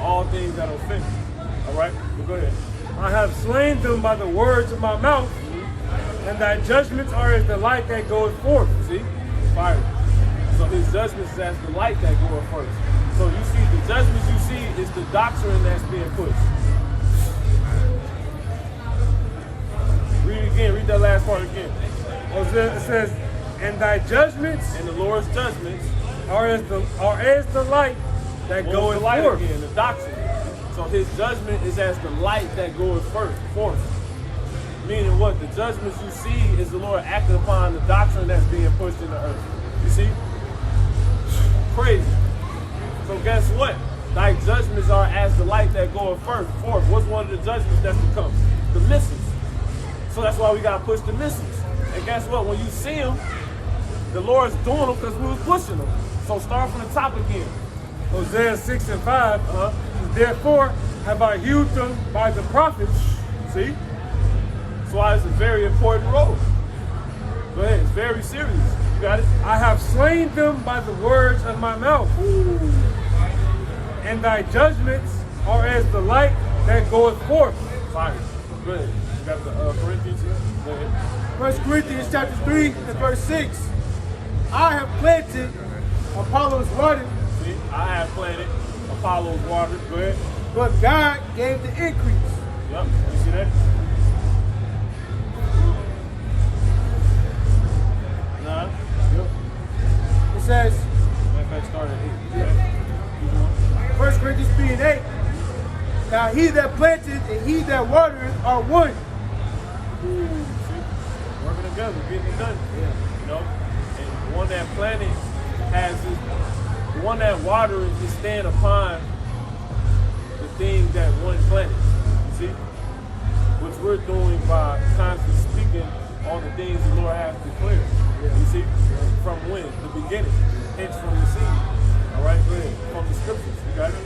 Speaker 1: all things that offend. All right, well, go ahead.
Speaker 5: I have slain them by the words of my mouth, and thy judgments are as the light that goeth forth.
Speaker 1: See, fire. So his judgments is as the light that goeth first. So you see, the judgments you see is the doctrine that's being pushed. Read it again. Read that last part again.
Speaker 5: It says, and thy judgments
Speaker 1: And the Lord's judgments
Speaker 5: are as the light that
Speaker 1: goeth
Speaker 5: goeth
Speaker 1: the light
Speaker 5: forth.
Speaker 1: again, the doctrine. So his judgment is as the light that goeth forth. Meaning what? The judgments you see is the Lord acting upon the doctrine that's being pushed in the earth. You see? Crazy. So guess what? Thy judgments are as the light that goeth forth. What's one of the judgments that's to come? The missiles. So that's why we got to push the missiles. And guess what? When you see them, the Lord's doing them because we was pushing them. So start from the top again.
Speaker 5: Hosea 6 and 5. Therefore have I hewed them by the prophets.
Speaker 1: See? That's why it's a very important role. Go ahead. It's very serious. You got it?
Speaker 5: I have slain them by the words of my mouth. And thy judgments are as the light that goeth forth.
Speaker 1: Fire. Go ahead. You got the Corinthians here? Go ahead.
Speaker 4: 1 Corinthians chapter 3 and verse 6. I have planted, Apollos watered,
Speaker 1: See? I have planted, Apollos watered. Go ahead.
Speaker 4: but God gave the increase.
Speaker 1: Yep. You see that? Nah. Yep.
Speaker 4: It says,
Speaker 1: Matter of fact, start at 8. Okay. Keep going.
Speaker 4: 1 Corinthians 3 and 8. Now he that planted and he that watered are one.
Speaker 1: See? Working together, getting it done. Yeah. And the one that planted has his, the one that waters is stand upon the things that one planted. You see? Which we're doing by constantly speaking on the things the Lord has declared. You see? From when? The beginning. Hence from the seed. All right, go ahead. From the scriptures. You got it?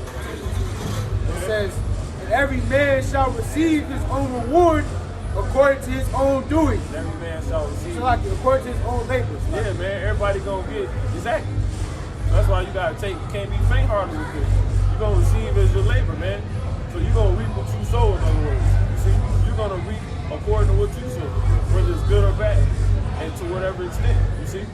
Speaker 4: It says, and every man shall receive his own reward according to his own doing.
Speaker 1: Every man shall receive.
Speaker 4: So like according to his own labors.
Speaker 1: Yeah, man, everybody gonna get exactly. That's why you gotta take, can't be faint-hearted with this. You're gonna receive as your labor, man. So you're gonna reap what you sow, in other words. You see, you're gonna reap according to what you sow, whether it's good or bad, and to whatever extent. You see?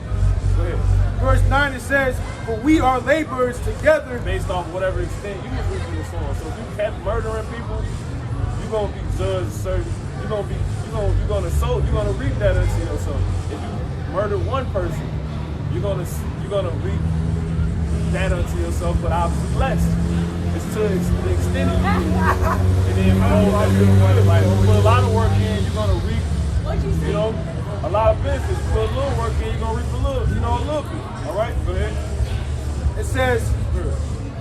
Speaker 1: Go ahead.
Speaker 4: Verse 9 it says, for we are laborers together.
Speaker 1: Based off whatever extent you was reaping and sowing. So if you kept murdering people, you're gonna be judged certain. You're gonna reap that unto yourself. If you murder one person, you're gonna reap that unto yourself, but obviously less. It's to the extent of you. And then like put a lot of work in, you're gonna reap, a lot of benefits. Put a little work in, you're gonna reap a little bit. All right, go ahead.
Speaker 4: It says,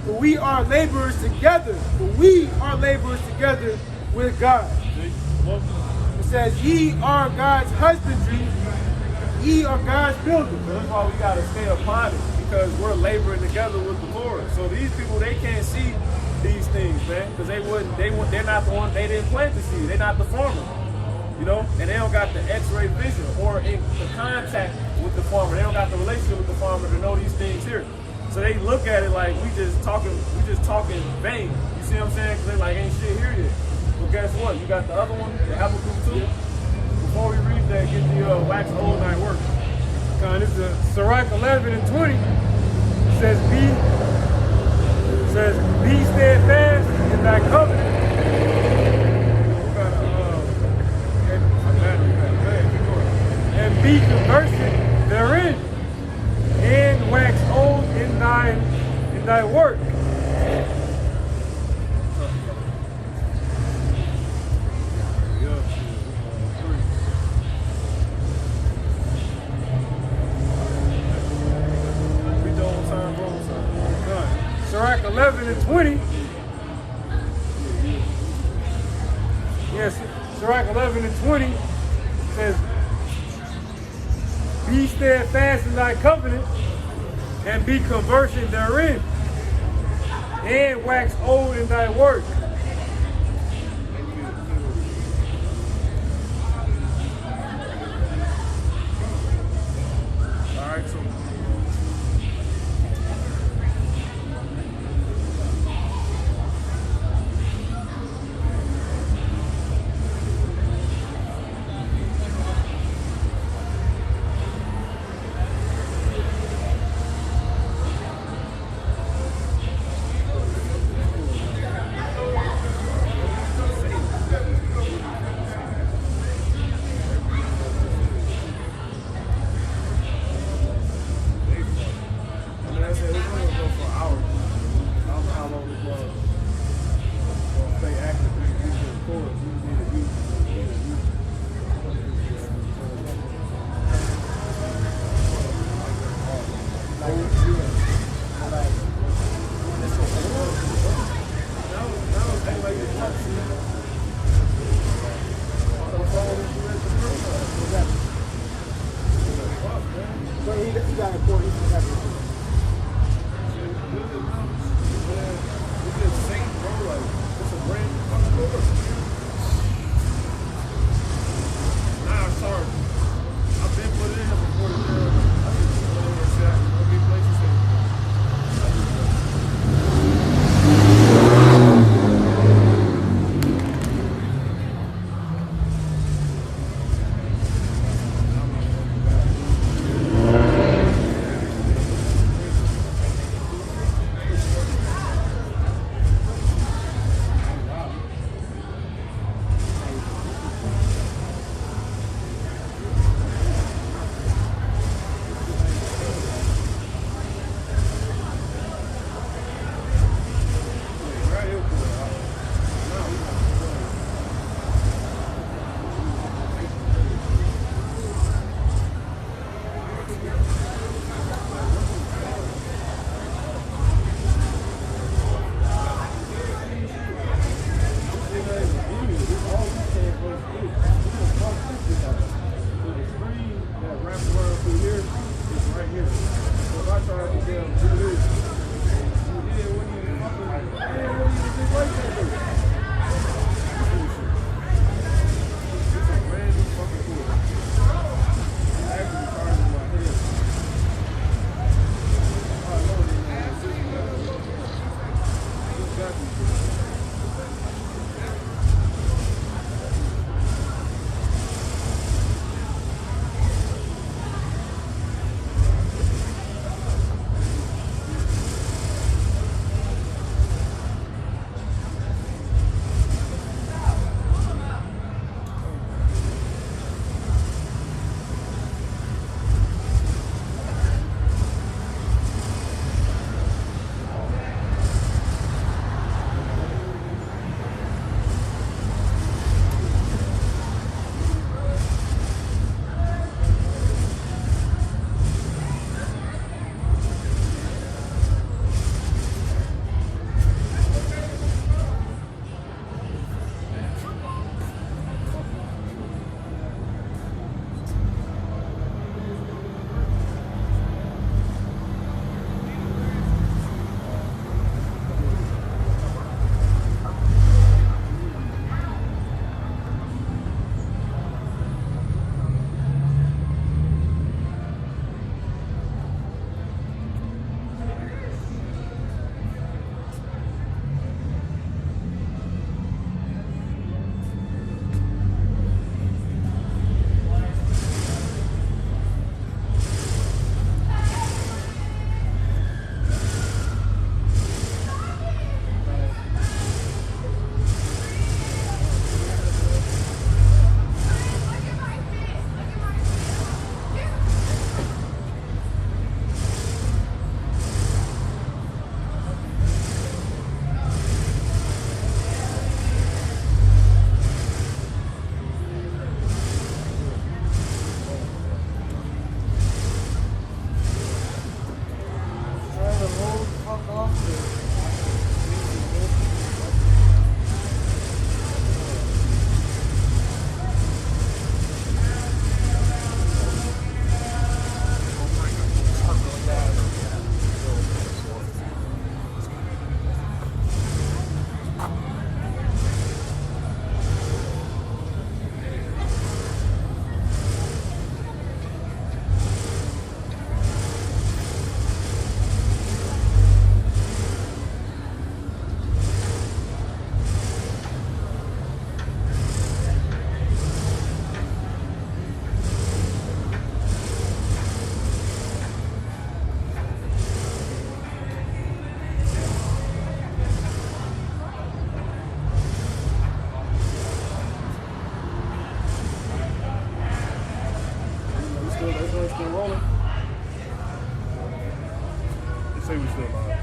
Speaker 4: for we are laborers together. For we are laborers together with God.
Speaker 1: See? Well,
Speaker 4: It says, ye are God's husbandry, ye are God's building.
Speaker 1: that's why we gotta stay upon it, because we're laboring together with the Lord. So these people, they can't see these things, man, because they're not the one, they didn't plant the seed, they're not the farmer, and they don't got the X-ray vision or the contact with the farmer. They don't got the relationship with the farmer to know these things here. So they look at it like we just talking vain. You see what I'm saying? Because they like ain't shit here yet. But guess what? You got the other one, the Habakkuk 2. Before we read that, get the wax old night work.
Speaker 5: This is Sirach 11 and 20. It says, be steadfast in thy covenant. And be conversant therein, and wax old in thy work. Sirach 11 and 20. Yes, Sirach 11 and 20 says, be steadfast in thy covenant, and be conversant therein, and wax old in thy work.
Speaker 4: got important chapter 2.
Speaker 1: It's just saint, bro. Like, it's a brand new fucking book. Nah, sorry. I've been put it in here before the deal. I just put it in here, say I can go get places and I just still rolling? They say we still live.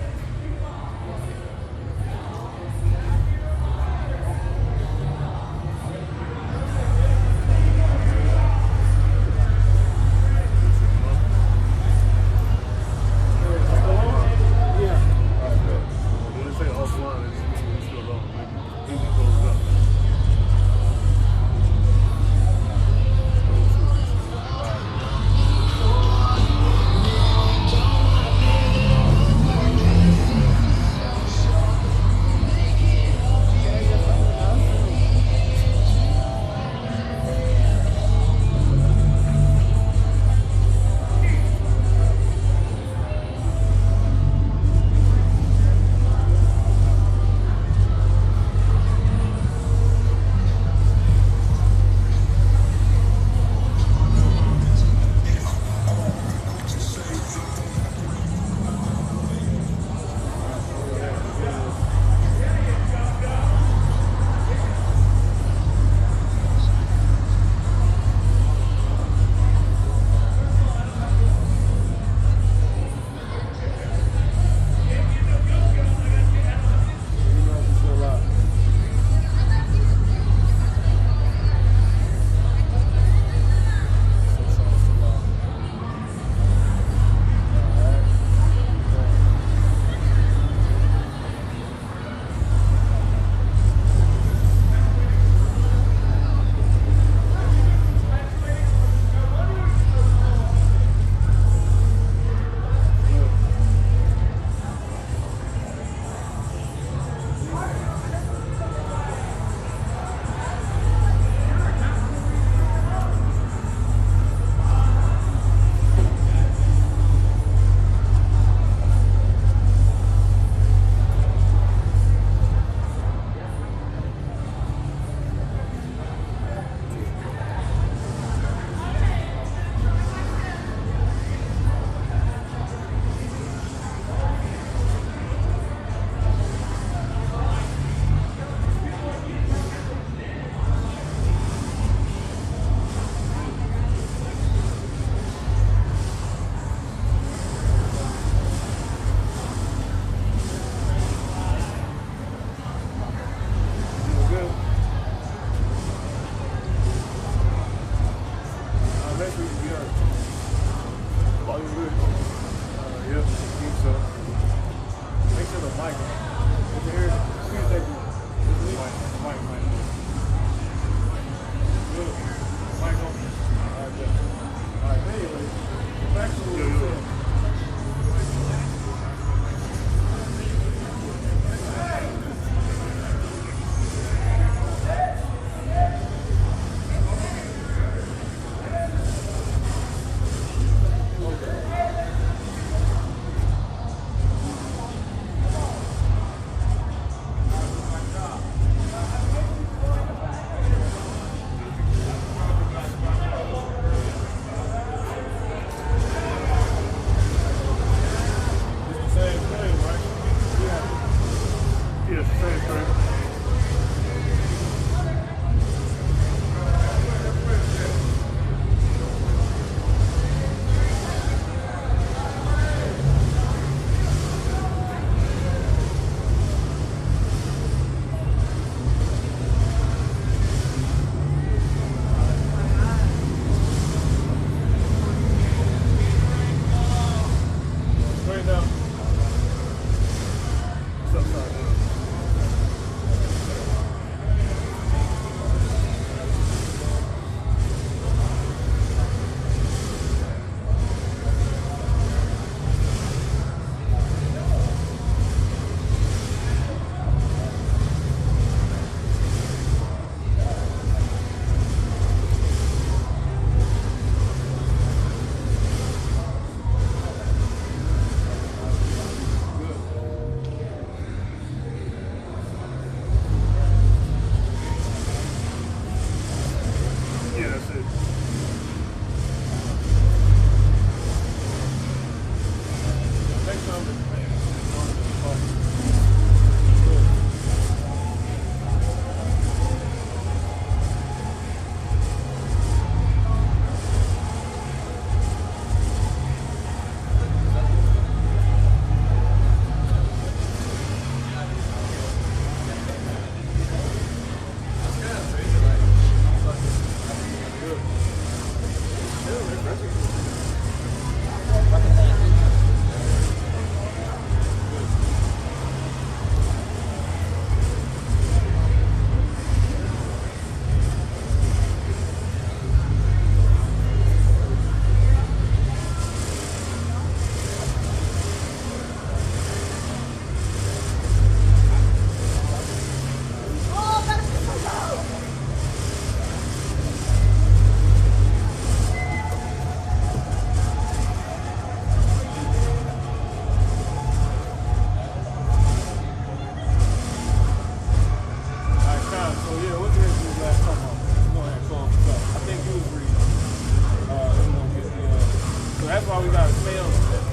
Speaker 1: that's why we got to stay on that.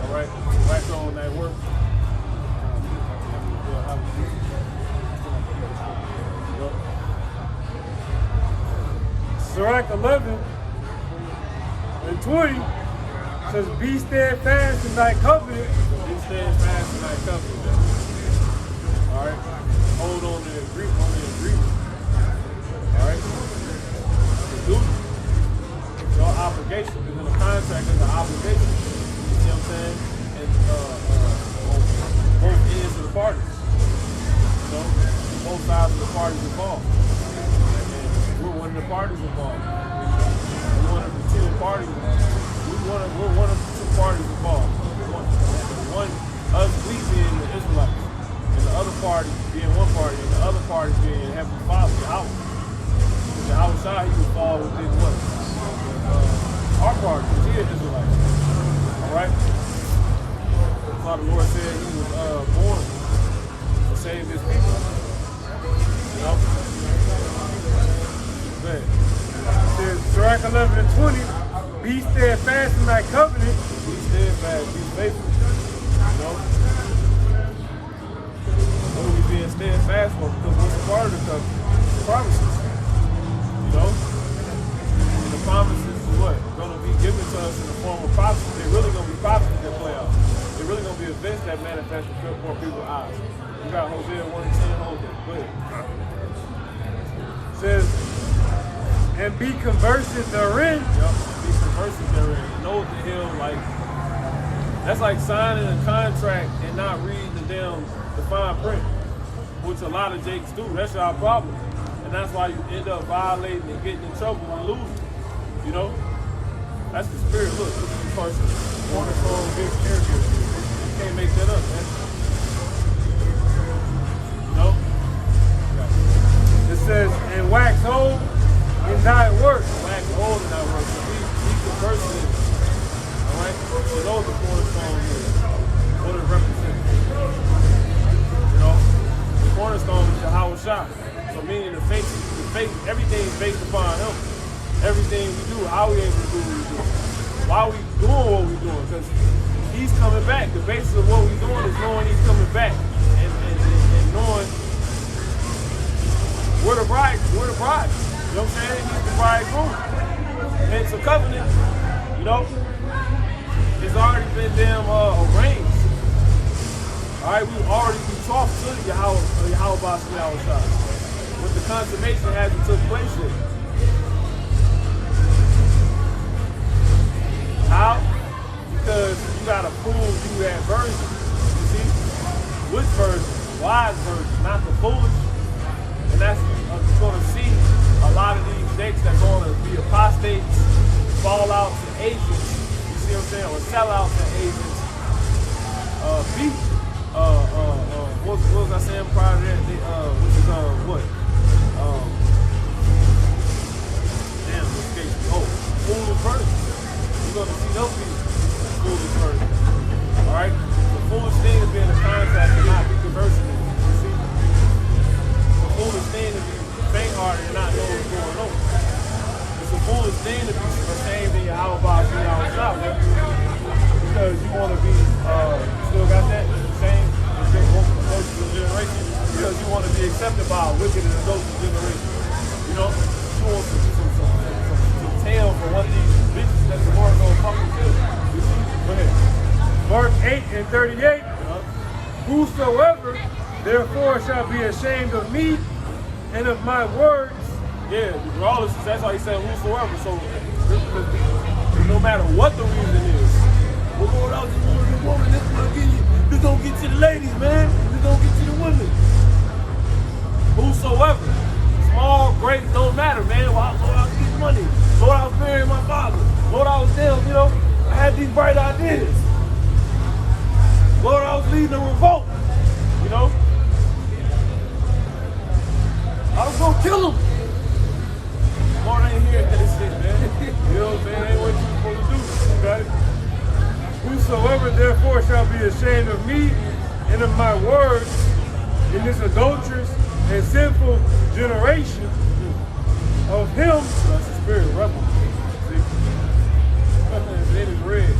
Speaker 1: All right? Right on that work.
Speaker 5: Sirach 11 and 20 says, be steadfast in thy covenant.
Speaker 1: Be steadfast in thy covenant. All right? Hold on to the agreement. All right? The duty. Your obligation. Because in a contract, there's an obligation. You see what I'm saying? And both ends of the parties. You know? Both sides of the parties involved. And we're one of the parties involved. We're one of the two parties. We're one of the two parties involved. One, us, we being the Israelites. And the other party being one party, and the other party being Heavenly Father, Yahweh. And Yahweh Shah, he would fall within what? Our party, which is Israelites. Alright? That's why the Lord said he was born to save his people. You know? Go ahead.
Speaker 5: It says, Sirach 11 and 20, be steadfast in thy covenant.
Speaker 1: Be steadfast, be faithful. You know? What are we being steadfast for? Because what's a part of the covenant? Promises. You know? And the promises is what? Going to be given to us in the form of prophecies. They're really going to be prophecies that play out. They're really going to be events that manifest before people's eyes. You got Hosea 1:10, hold it. Go ahead.
Speaker 5: It says, and be conversant therein.
Speaker 1: Yep, be conversant therein. Know the hell, like, that's like signing a contract and not reading the fine print, which a lot of jakes do. That's our problem. And that's why you end up violating and getting in trouble and losing. You know? That's the spirit. Look at this person. Cornerstone, big character. You can't make that up, man. You know?
Speaker 5: It says, and wax old in thy work.
Speaker 1: Wax old in thy work. So be conversant. All right? You know what the cornerstone is. What it represents. You know? The cornerstone is Yahweh Shah. So meaning the faith, everything is based upon him. Everything we do, how we able to do what we do. Why we doing what we doing? Because he's coming back. The basis of what we doing is knowing he's coming back. And knowing we're the bride. We're the bride. You know what I'm saying? He's the bridegroom. And it's a covenant. You know? It's already been arranged. Alright, we've already been talked to Yahweh Bas Yahweh Shah. But the consummation hasn't took place yet. How? Because you gotta prove you that virgin. You see? Which virgin? Wise virgin, not the foolish. And that's you're gonna see a lot of these jakes that are gonna be apostates, fall out to agents. You see what I'm saying? Or sell out to agents. What was I saying prior to that? Which is what? Damn, what escapes me. Oh, foolish virgin. You're gonna see those people. Foolish virgin. Alright? The foolish thing is being a contract and not be conversing in it. You see? The foolish thing to be faint-hearted and not know what's going on. It's a foolish thing to be ashamed in your house by seeing our shop, man. Because you want to be, still got that? Shame? Adulterous generation? Because you want to be accepted by a wicked and adulterous generation. You know? You want some tail for one of these bitches that the Lord gonna fucking kill. You see? Go ahead.
Speaker 5: Mark 8 and 38. Whosoever therefore shall be ashamed of me and of my words.
Speaker 1: Yeah, regardless, that's why he said whosoever. So no matter what the reason is, well, Lord, I just want to be a woman. This gonna get to the ladies, man. This gonna get to the women. Whosoever. Small, great, don't matter, man. Well, Lord, I was getting money. Lord, I was burying my father. Lord, I was down, you know. I had these bright ideas. Lord, I was leading a revolt. You know? I was gonna kill him. Lord, I ain't hearing that shit, man. You know what I'm saying? Ain't what you supposed to do. You got it?
Speaker 5: Whosoever therefore shall be ashamed of me and of my words in this adulterous and sinful generation, of him,
Speaker 1: that's the spirit rebel. See? It is red.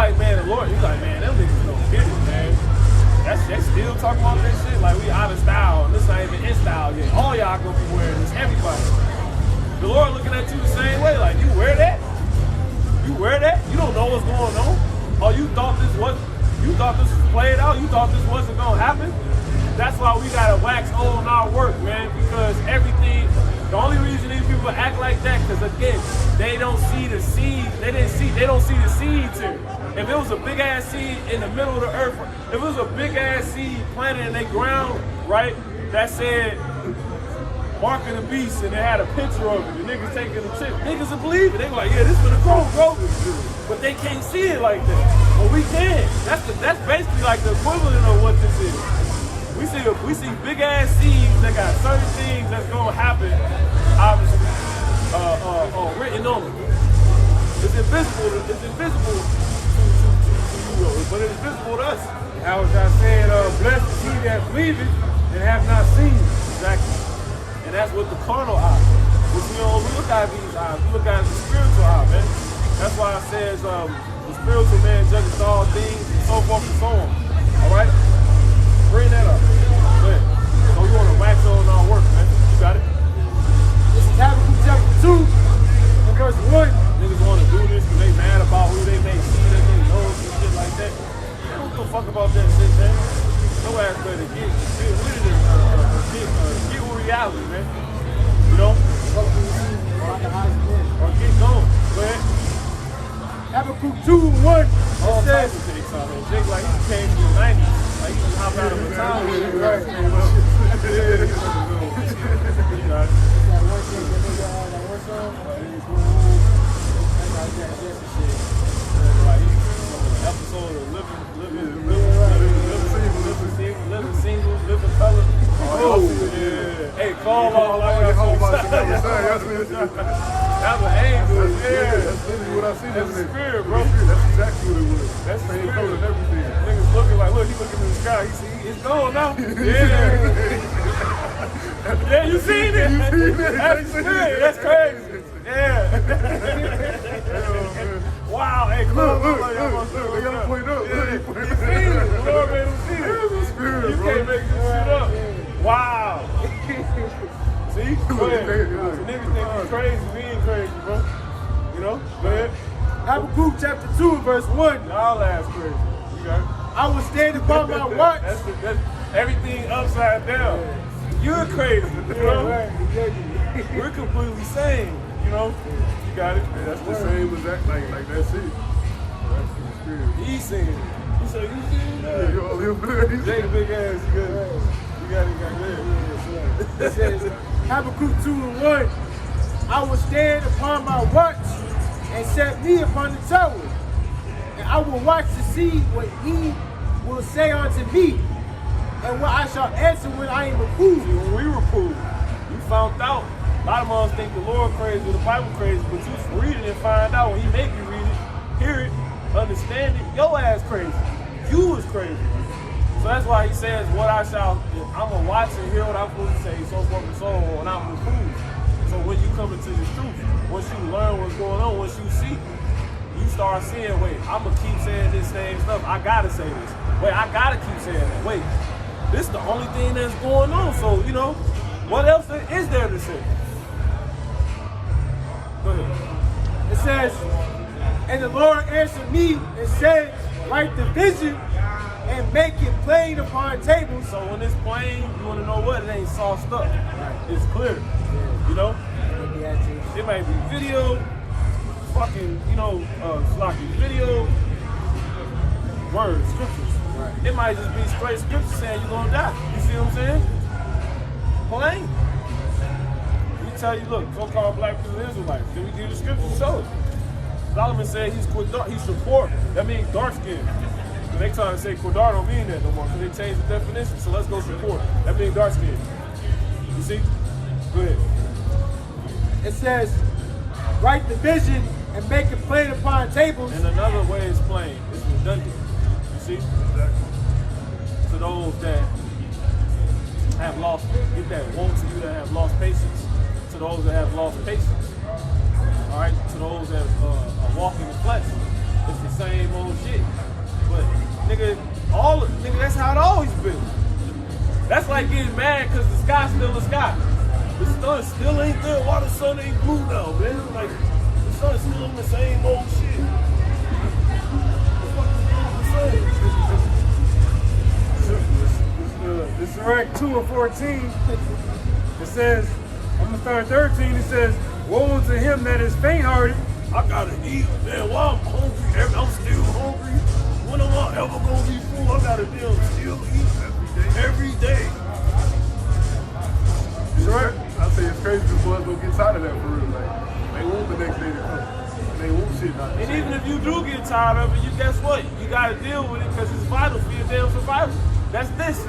Speaker 1: like, man, the Lord, he's like, man, them niggas don't get it, man. They still talking about that shit like we out of style and this ain't even in style yet. All y'all gonna be wearing this, everybody. The Lord looking at you the same way, like, you wear that? You wear that? You don't know what's going on? Or you thought this was played out? You thought this wasn't gonna happen? That's why we gotta wax on our work, man, because everything, the only reason these people act like that, because again, they don't see the seed, they don't see the seeds here. If it was a big ass seed in the middle of the earth, if it was a big ass seed planted in the ground, right, that said, Mark of the Beast, and they had a picture of it, the niggas taking the chip, niggas would believe it. They were like, yeah, this is gonna grow. But they can't see it like that. But we can. That's basically like the equivalent of what this is. We see big ass seeds that got certain things that's gonna happen, obviously, written on them. It's invisible to you, but it's visible to us.
Speaker 5: I was just saying, blessed is he that believeth and have not seen.
Speaker 1: Exactly. And that's with the carnal eye. But you know, we look at these eyes, we look at the spiritual eye, man. That's why it says the spiritual man judges all things and so forth and so on. Alright? Bring that up. Go ahead. So we want to wax on our work, man. You got it?
Speaker 4: This is Habakkuk chapter 2, and verse 1.
Speaker 1: Niggas want to do this because they mad about who they may see that they know and shit like that. They don't give a fuck about that shit, man. No ass better get with it and get with reality, man. You know? Or get going. Go ahead.
Speaker 4: Habakkuk 2:1.
Speaker 1: All
Speaker 4: It says,
Speaker 1: types of takes on it. Jake like he came from the 90s. Like he just hopped out of a town. Right.
Speaker 4: that one thing that nigga that one song,
Speaker 1: Like episode of living singles, living color. Oh, yeah. Hey, call all
Speaker 2: That's
Speaker 1: an angel, yeah.
Speaker 2: That's literally what I see.
Speaker 1: That's the spirit, bro.
Speaker 2: That's exactly what it was.
Speaker 1: That's the
Speaker 2: same
Speaker 1: spirit.
Speaker 2: color and everything.
Speaker 1: Niggas looking like, look, he looking in the sky. He see, it's gone now. Yeah. Yeah, you seen it? That's the spirit. That's crazy. Yeah. Wow. Hey, come on.
Speaker 2: Look, they gotta point up.
Speaker 1: Yeah. You seen it. The Lord made him see it.
Speaker 2: It's a spirit,
Speaker 1: You
Speaker 2: bro.
Speaker 1: can't make this shit up. Wow. See? Go ahead. So niggas think you crazy. We ain't crazy, bro. You know? Go ahead.
Speaker 4: Habakkuk chapter 2 and verse 1.
Speaker 1: Y'all ass crazy. You got it.
Speaker 4: I will stand upon my watch.
Speaker 1: That's everything upside down. You're crazy, you know? We're completely sane, you know? You got it.
Speaker 2: That's the same as that, like that's it. That's the spirit.
Speaker 1: He's saying it. He said, you seen
Speaker 2: Yeah,
Speaker 1: that?
Speaker 2: you all live there.
Speaker 1: Jay, the big ass, you got it. You got it.
Speaker 4: It says, Habakkuk 2:1. I will stand upon my watch and set me upon the tower, and I will watch to see what he will say unto me, and what I shall answer when I am approved.
Speaker 1: See, when we were proved, you found out. A lot of us think the Lord crazy or the Bible crazy, but you read it and find out when he make you read it, hear it, understand it, your ass crazy. You was crazy. So that's why he says, I'm going to watch and hear what I'm supposed to say, so forth and so on, when I'm approved. So when you come into this truth, once you learn what's going on, once you see, you start seeing, wait, I'm going to keep saying this same stuff. I got to say this. Wait, I got to keep saying that. Wait, this is the only thing that's going on. So, you know, what else is there to say? Go ahead.
Speaker 4: It says, and the Lord answered me and said, write the vision and make it plain upon tables.
Speaker 1: So when it's plain, you want to know what? It ain't sauced up. It's clear. You know? It might be video, fucking, you know, sloppy video, words, scriptures. Right. It might just be straight scripture saying you're gonna die. You see what I'm saying? Plain. We tell you, look, so-called black people Israelites. Then we give you the scripture, show it. Solomon said he's support. That means dark skin. So they trying to say Qadar don't mean that no more, so they changed the definition. So let's go support. That means dark skin. You see? Go ahead.
Speaker 4: It says, write the vision and make it plain upon tables.
Speaker 1: And another way it's plain. It's redundant. You see? To those that have lost, get that woe to you that have lost patience. To those that have lost patience. All right? To those that are walking in the flesh. It's the same old shit. But nigga, that's how it always been. That's like getting mad because the sky's still the sky. The sun still ain't there. Why the sun ain't blue now, man? Like the sun's still on the same old shit. The fuck is
Speaker 5: This is Sirach 2 and 14. It says, I'm gonna start 13. It says, woe unto him that is faint-hearted.
Speaker 1: I gotta eat, man. Why I'm hungry? I'm still hungry. When am I ever gonna be full? I gotta still eat every day.
Speaker 2: Right? I say it's crazy the boys don't get tired of that for real. Like, they want the next day to come. And they want shit not to
Speaker 1: And
Speaker 2: change.
Speaker 1: even if you do get tired of it, you guess what? You gotta deal with it because it's vital for your damn survival. That's this.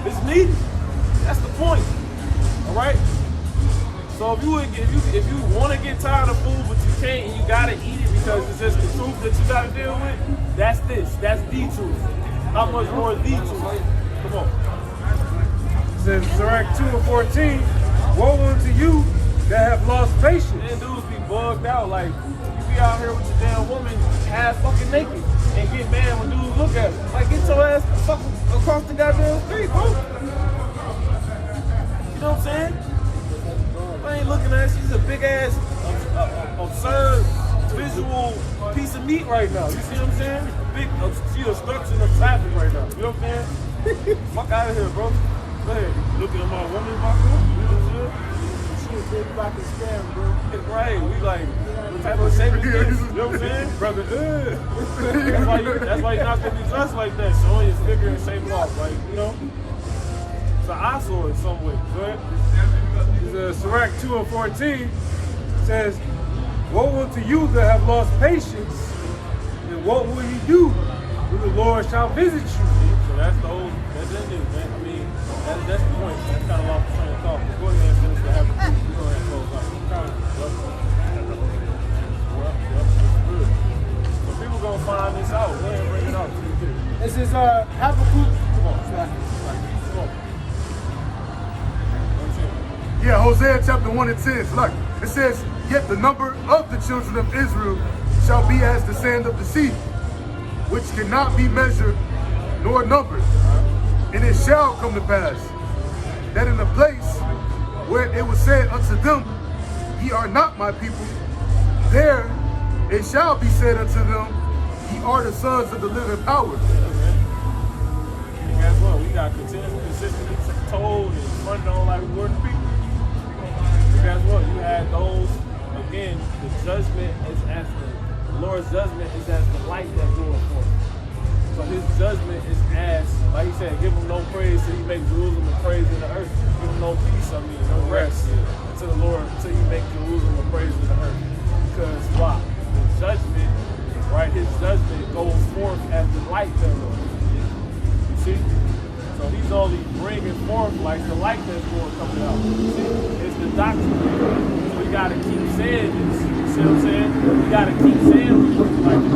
Speaker 1: It's needed. That's the point. All right. So if you want to get tired of food but you can't and you gotta eat it because it's just the truth that you gotta deal with, that's this. That's the truth. How much more the truth? Come on.
Speaker 5: It says Sirach 2 and 14. Woe unto you that have lost patience.
Speaker 1: Man, dudes be bugged out. Like, you be out here with your damn woman half fucking naked and get mad when dudes look at her. Like, get your ass fucking across the goddamn street, bro. You know what I'm saying? I ain't looking at her. She's a big ass, absurd, visual piece of meat right now. You see what I'm saying? She's obstruction of traffic right now. You know what I'm saying? Fuck out of here, bro. Go ahead. Looking at my woman, my girl. You know what I'm saying?
Speaker 4: She a big rock and scam, bro.
Speaker 1: Right, we like, what type of shape is this? You know what I'm saying? Brother, that's why you're not going to be dressed like that, showing your figure and shape off, like, you know? It's an eyesore in some way. Go ahead.
Speaker 5: Sirach 2 and 14 says, woe unto you that have lost patience, and what will you do when the Lord shall visit you?
Speaker 1: So that's the whole, that's it, man. I mean, that's the point. That's kind of off the train of thought. Go ahead and finish what happened. Go ahead and close out. Good. So people gonna find this out. Go ahead and bring it out.
Speaker 4: This is Habakkuk.
Speaker 1: Come on.
Speaker 2: Yeah, Hosea chapter 1 and 10. Look, it says, yet the number of the children of Israel shall be as the sand of the sea, which cannot be measured nor numbered. And it shall come to pass that in the place where it was said unto them, ye are not my people, there it shall be said unto them, ye are the sons of the living power.
Speaker 1: And guess what? We got consistently told and funded on like we were the people. And guess what? You had those, again, the judgment is as the Lord's judgment is as the light that goeth forth. So his judgment is as, like he said, give him no praise till you make Jerusalem a praise in the earth. Give him no peace, no rest until the Lord, until you make Jerusalem a praise in the earth. Because why? The judgment, right? His judgment goes forth as the light thereof. You see? So he's only bringing forth like the light that's coming out. You see? It's the doctrine. So you gotta keep saying this. You see what I'm saying? You gotta keep saying this. Like you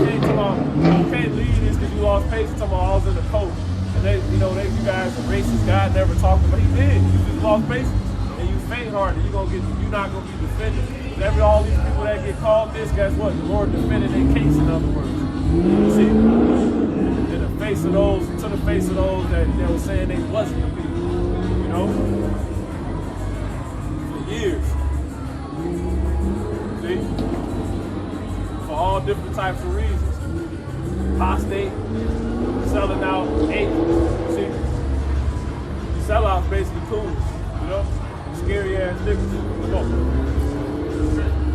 Speaker 1: can't lead this because you lost patience. Talking about I was in the coach. And you guys are racist. God never talked about. He did. You just lost patience. And you faint-hearted. You're not gonna be defended. Whenever all these people that get called this, guess what? The Lord defended their case, in other words. You see? To the face of those that were saying they wasn't the people. You know? For years. See? For all different types of reasons. Apostate, selling out acres. See? Sellouts basically cool. You know? Scary ass niggas. Come on.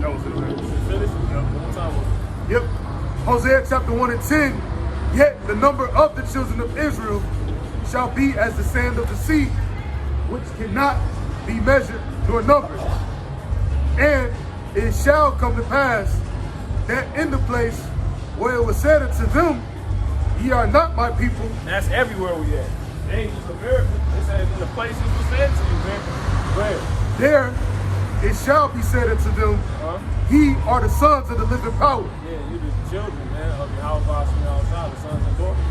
Speaker 2: That was it, man.
Speaker 1: Finish? One time.
Speaker 2: Yep. Hosea chapter 1 and 10. Yet the number of the children of Israel shall be as the sand of the sea, which cannot be measured nor numbered. And it shall come to pass that in the place where it was said unto them, ye are not my people.
Speaker 1: That's everywhere we at. It ain't just America. It's in the places we said to you, man. Where?
Speaker 2: There it shall be said unto them, ye are the sons of the living power.
Speaker 1: Yeah, you the children, man, of your house, outside, the sons and daughters.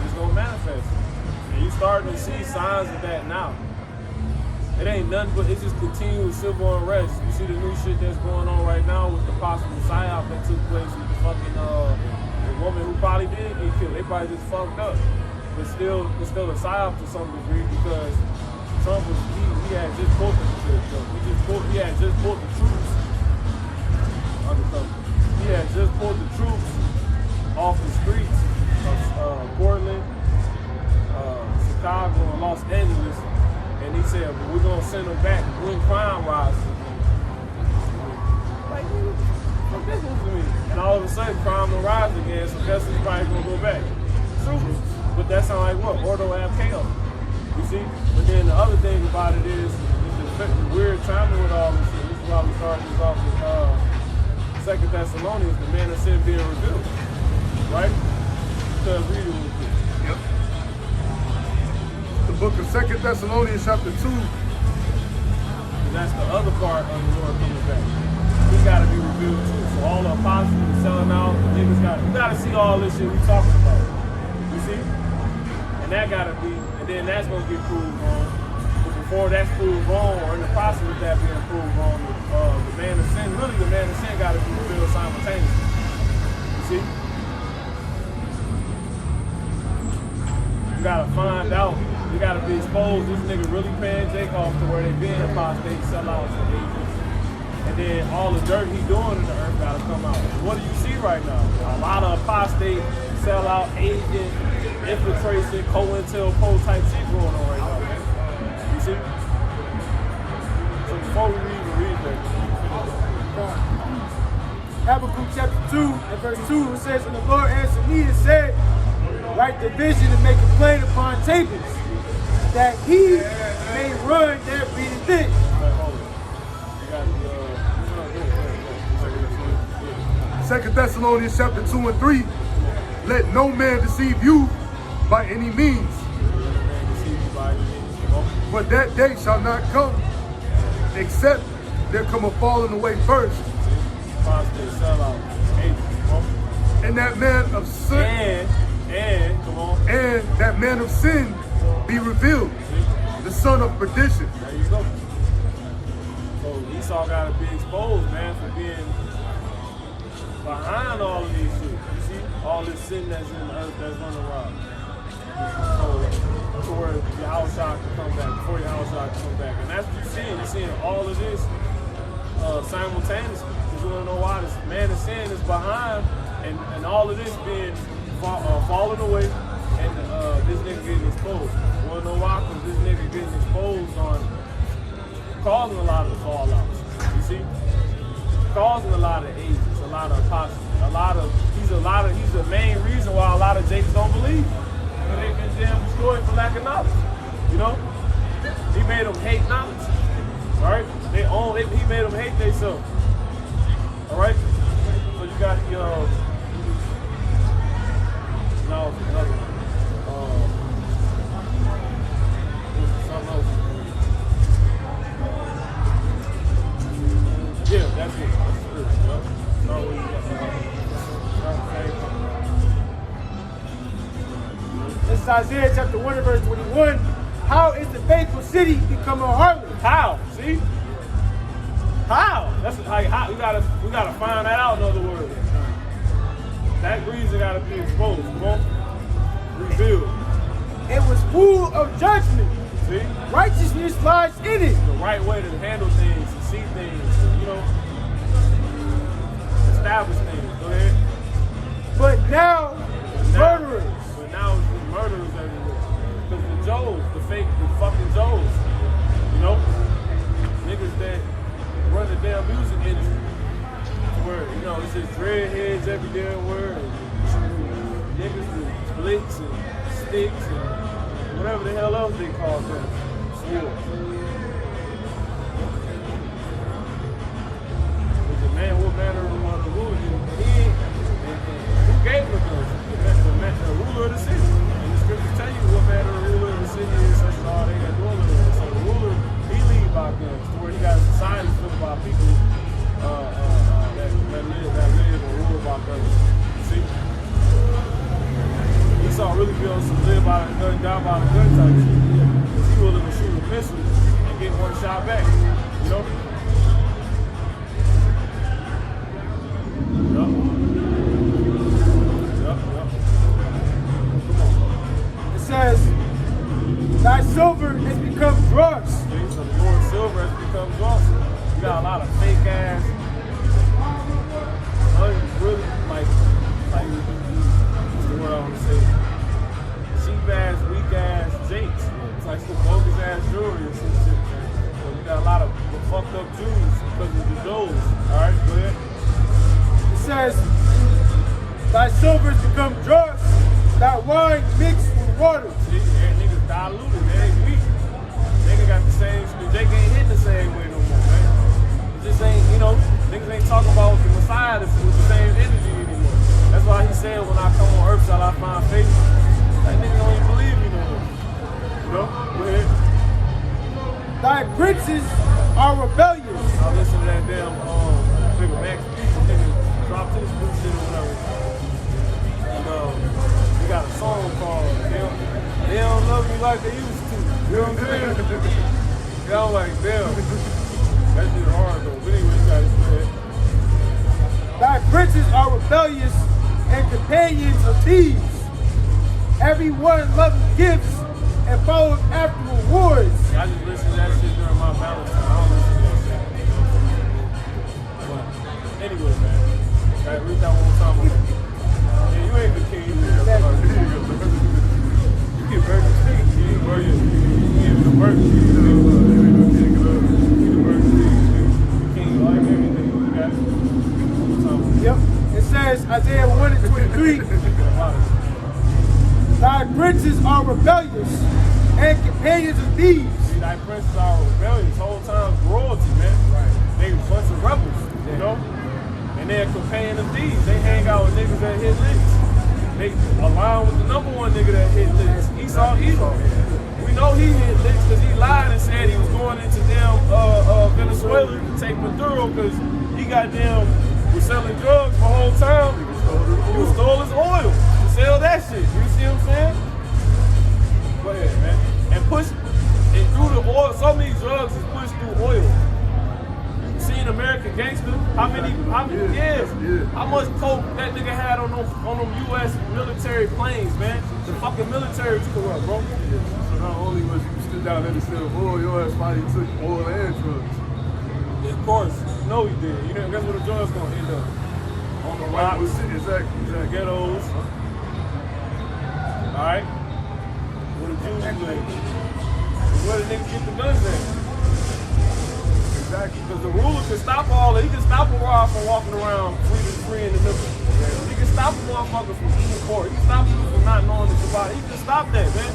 Speaker 1: It's gonna manifest. And you starting to see signs of that now. It ain't nothing but it's just continual civil unrest. You see the new shit that's going on right now with the possible psyop that took place with the fucking woman who probably did get killed. They probably just fucked up. But still, it's still a psyop to some degree because Trump was he had just pulled he had just pulled the troops undercover. He had just pulled the troops off the streets of Portland, Chicago, and Los Angeles, and he said, well, we're gonna send them back when crime rises. Like, what this is to me? And all of a sudden, crime will rise again, so guess who's probably gonna go back? True. But that sounds like what? Ordo ab chaos. You see? But then the other thing about it is the weird timing with all this shit. This is why we started this off with 2 Thessalonians, the man of sin being revealed. Right? Because read it real quick.
Speaker 2: Yep. The book of 2 Thessalonians chapter 2.
Speaker 1: And that's the other part of the Lord coming back. He got to be revealed too. So all the apostles selling out, the niggas you got to see all this shit we talking about. You see? And that got to be, and then that's going to get proved wrong. But before that's proved wrong, or in the process of that being proved wrong, the man of sin, really the man of sin got to be revealed simultaneously. You see? You got to find out. You got to be exposed. This nigga really paying Jake off to where they being apostate, sellouts, and agents. And then all the dirt he doing in the earth got to come out. What do you see right now? A lot of apostate, sellout, agent, infiltration, COINTELPRO type shit going on right now. You see? So before we read that.
Speaker 4: Habakkuk chapter 2 and verse 2, it says, and the Lord answered me and said, write the vision and make it plain upon tables, that he may run that readeth it.
Speaker 2: Second Thessalonians chapter 2 and 3. Let no man deceive you by any means. For that day shall not come, except there come a falling away first. And that man of sin and that man of sin be revealed, the son of perdition.
Speaker 1: There you go. So Esau gotta be exposed, man, for being behind all of these shit. You see? All this sin that's in the earth that's running around. So where Yahushua can come back, before Yahushua can come back. And that's what you're seeing. You're seeing all of this simultaneously. Because you wanna know why this man of sin is behind and all of this being falling away and this nigga getting exposed. You wanna know why? Because this nigga getting exposed on causing a lot of the fallouts. You see? Causing a lot of agents, a lot of apostasy, he's the main reason why a lot of Jakes don't believe. Because they've been damn destroyed for lack of knowledge. You know? He made them hate knowledge. Alright? He made them hate themselves. Alright? So you got the now another one. Something else. Yeah, that's it.
Speaker 4: This is Isaiah chapter 1 and verse 21. How is the faithful city become a harlot?
Speaker 1: How? See? How? That's like how we gotta find that out, in other words. That reason gotta be exposed. Come on. Revealed.
Speaker 4: It was full of judgment.
Speaker 1: See?
Speaker 4: Righteousness lies in it.
Speaker 1: The right way to handle things, to see things, you know, establish things. Go ahead.
Speaker 4: But now, murderers.
Speaker 1: But now it's just murderers everywhere. Because the Joes, the fucking Joes, you know, niggas that run the damn music industry. Where, you know, it's just dreadheads every damn word. Niggas with splits and sticks and whatever the hell else they call them. Swords. Man, what manner of the ruler who gave the guns? The ruler of the city. And the scriptures tell you what manner of ruler of the city is, such as all they got doing with it. So the ruler, he leads by guns, to where he got a society filled by people that live and rule by guns. See? Esau really be on some live by the gun, die by the gun type shit. Because he willing to shoot a missile and get one shot back. You know? Yup.
Speaker 4: Thy silvers become dross, thy wine mixed with water.
Speaker 1: See, niggas diluted, man. Weak. Nigga got the same, they can't hit the same way no more, man. It just ain't, niggas ain't talking about the Messiah with the same energy anymore. That's why he said, when I come on earth shall I find faith. That nigga don't even believe me no more. Go ahead.
Speaker 4: Thy princes are rebellious.
Speaker 1: I listen to that damn nigga Max Beach, nigga drop to this bullshit or whatever. And we got a song called They Don't Love Me Like They Used to. You know what I'm saying? Yeah, I'm like, damn. That shit hard though. But anyway, you gotta say it.
Speaker 4: Thy princes are rebellious and companions of thieves. Everyone loving gifts and following after rewards.
Speaker 1: Yeah, I just listen to that shit during my balance time. I don't listen to that shit. But anyway, man. Alright, read that one time. Yeah, you ain't the king. You get Burger King. You ain't Burger King. You ain't the Burger King. You ain't the Burger King. You king like everything. You got it.
Speaker 4: Yep. It says, Isaiah 1:23, thy princes are rebellious and companions of thieves.
Speaker 1: See, thy princes are rebellious. Whole time royalty, man. Right. They a bunch of rebels, you know? And they're a companion of thieves. They hang out with niggas that hit licks. They align with the number one nigga that hit licks. Esau. We know he hit licks because he lied and said he was going into damn Venezuela to take Maduro because he was selling drugs the whole time. He stole his oil to sell that shit. You see what I'm saying? Go ahead, man. And through the oil, so many drugs is pushed through oil. You see an American gangster, how many years? How much coke that nigga had on them US military planes, man? The fucking military took her up, bro.
Speaker 2: So not only was you stood down there to sell oil, your ass probably took oil and drugs.
Speaker 1: Yeah, of course. No, he did. You know, guess where the drugs gonna end up? On the rocks,
Speaker 2: Exactly.
Speaker 1: ghettos. Alright? Where the Jews live. Where the niggas get the guns at?
Speaker 2: Exactly.
Speaker 1: Because the ruler can stop all that. He can stop a rob from walking around free in the middle. He can stop a motherfucker from eating pork. He can stop people from not knowing the Shabbat. He can stop that, man.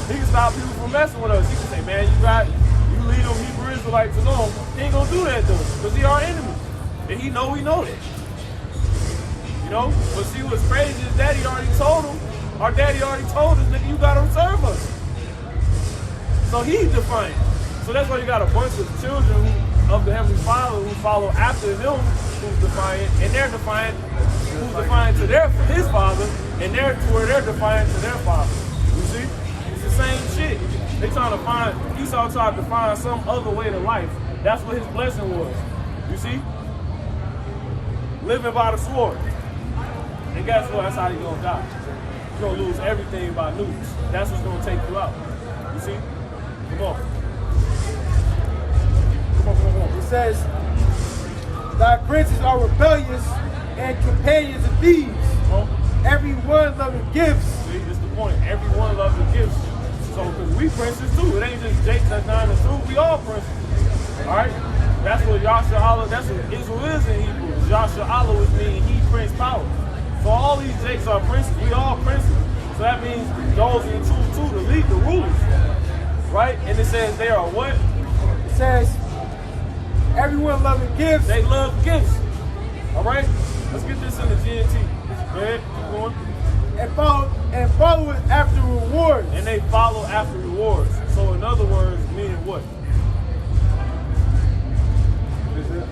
Speaker 1: He can stop people from messing with us. He can say, man, you lead them Hebrew Israelites alone. He ain't gonna do that though, because he our enemy. And he know that. You know? But see what's crazy is daddy already told him. Our daddy already told us, nigga, you gotta serve us. So he's defiant. So that's why you got a bunch of children of the Heavenly Father who follow after him, who's defiant, and they're defiant, who's defiant to his father, and they're defiant to their father. You see? It's the same shit. They trying to find, Esau tried to find some other way to life. That's what his blessing was. You see? Living by the sword. And guess what? That's how you're gonna die. You're gonna lose everything by nukes. That's what's gonna take you out. You see? Come on.
Speaker 4: It says, thy princes are rebellious and companions of thieves. Everyone loving gifts.
Speaker 1: See, this is the point. Everyone loves the gifts. So, because we princes too. It ain't just Jake that's 9 and 2. We all princes. Alright? That's what Yasha Allah, that's what Israel is in Hebrew. Yasha Allah would mean he prince power. So all these Jakes are princes. We all princes. So that means those in the truth too, the rulers. Right? And it says they are what?
Speaker 4: It says, everyone loving gifts.
Speaker 1: They love gifts. Alright? Let's get this in the GNT. Go ahead, keep going.
Speaker 4: And follow it after rewards.
Speaker 1: And they follow after rewards. So in other words, meaning what? Is it?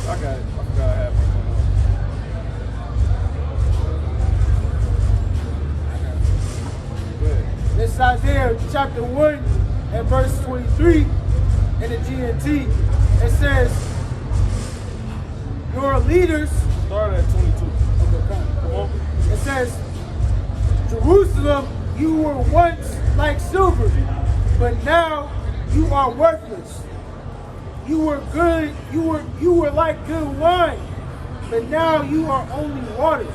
Speaker 1: I got it. I forgot I had my phone. Go ahead.
Speaker 4: This is Isaiah chapter 1 and verse 23 in the GNT. It says, your leaders.
Speaker 1: Start at 22.
Speaker 4: Okay, come on. It says, Jerusalem, you were once like silver, but now you are worthless. You were good, you were like good wine, but now you are only water.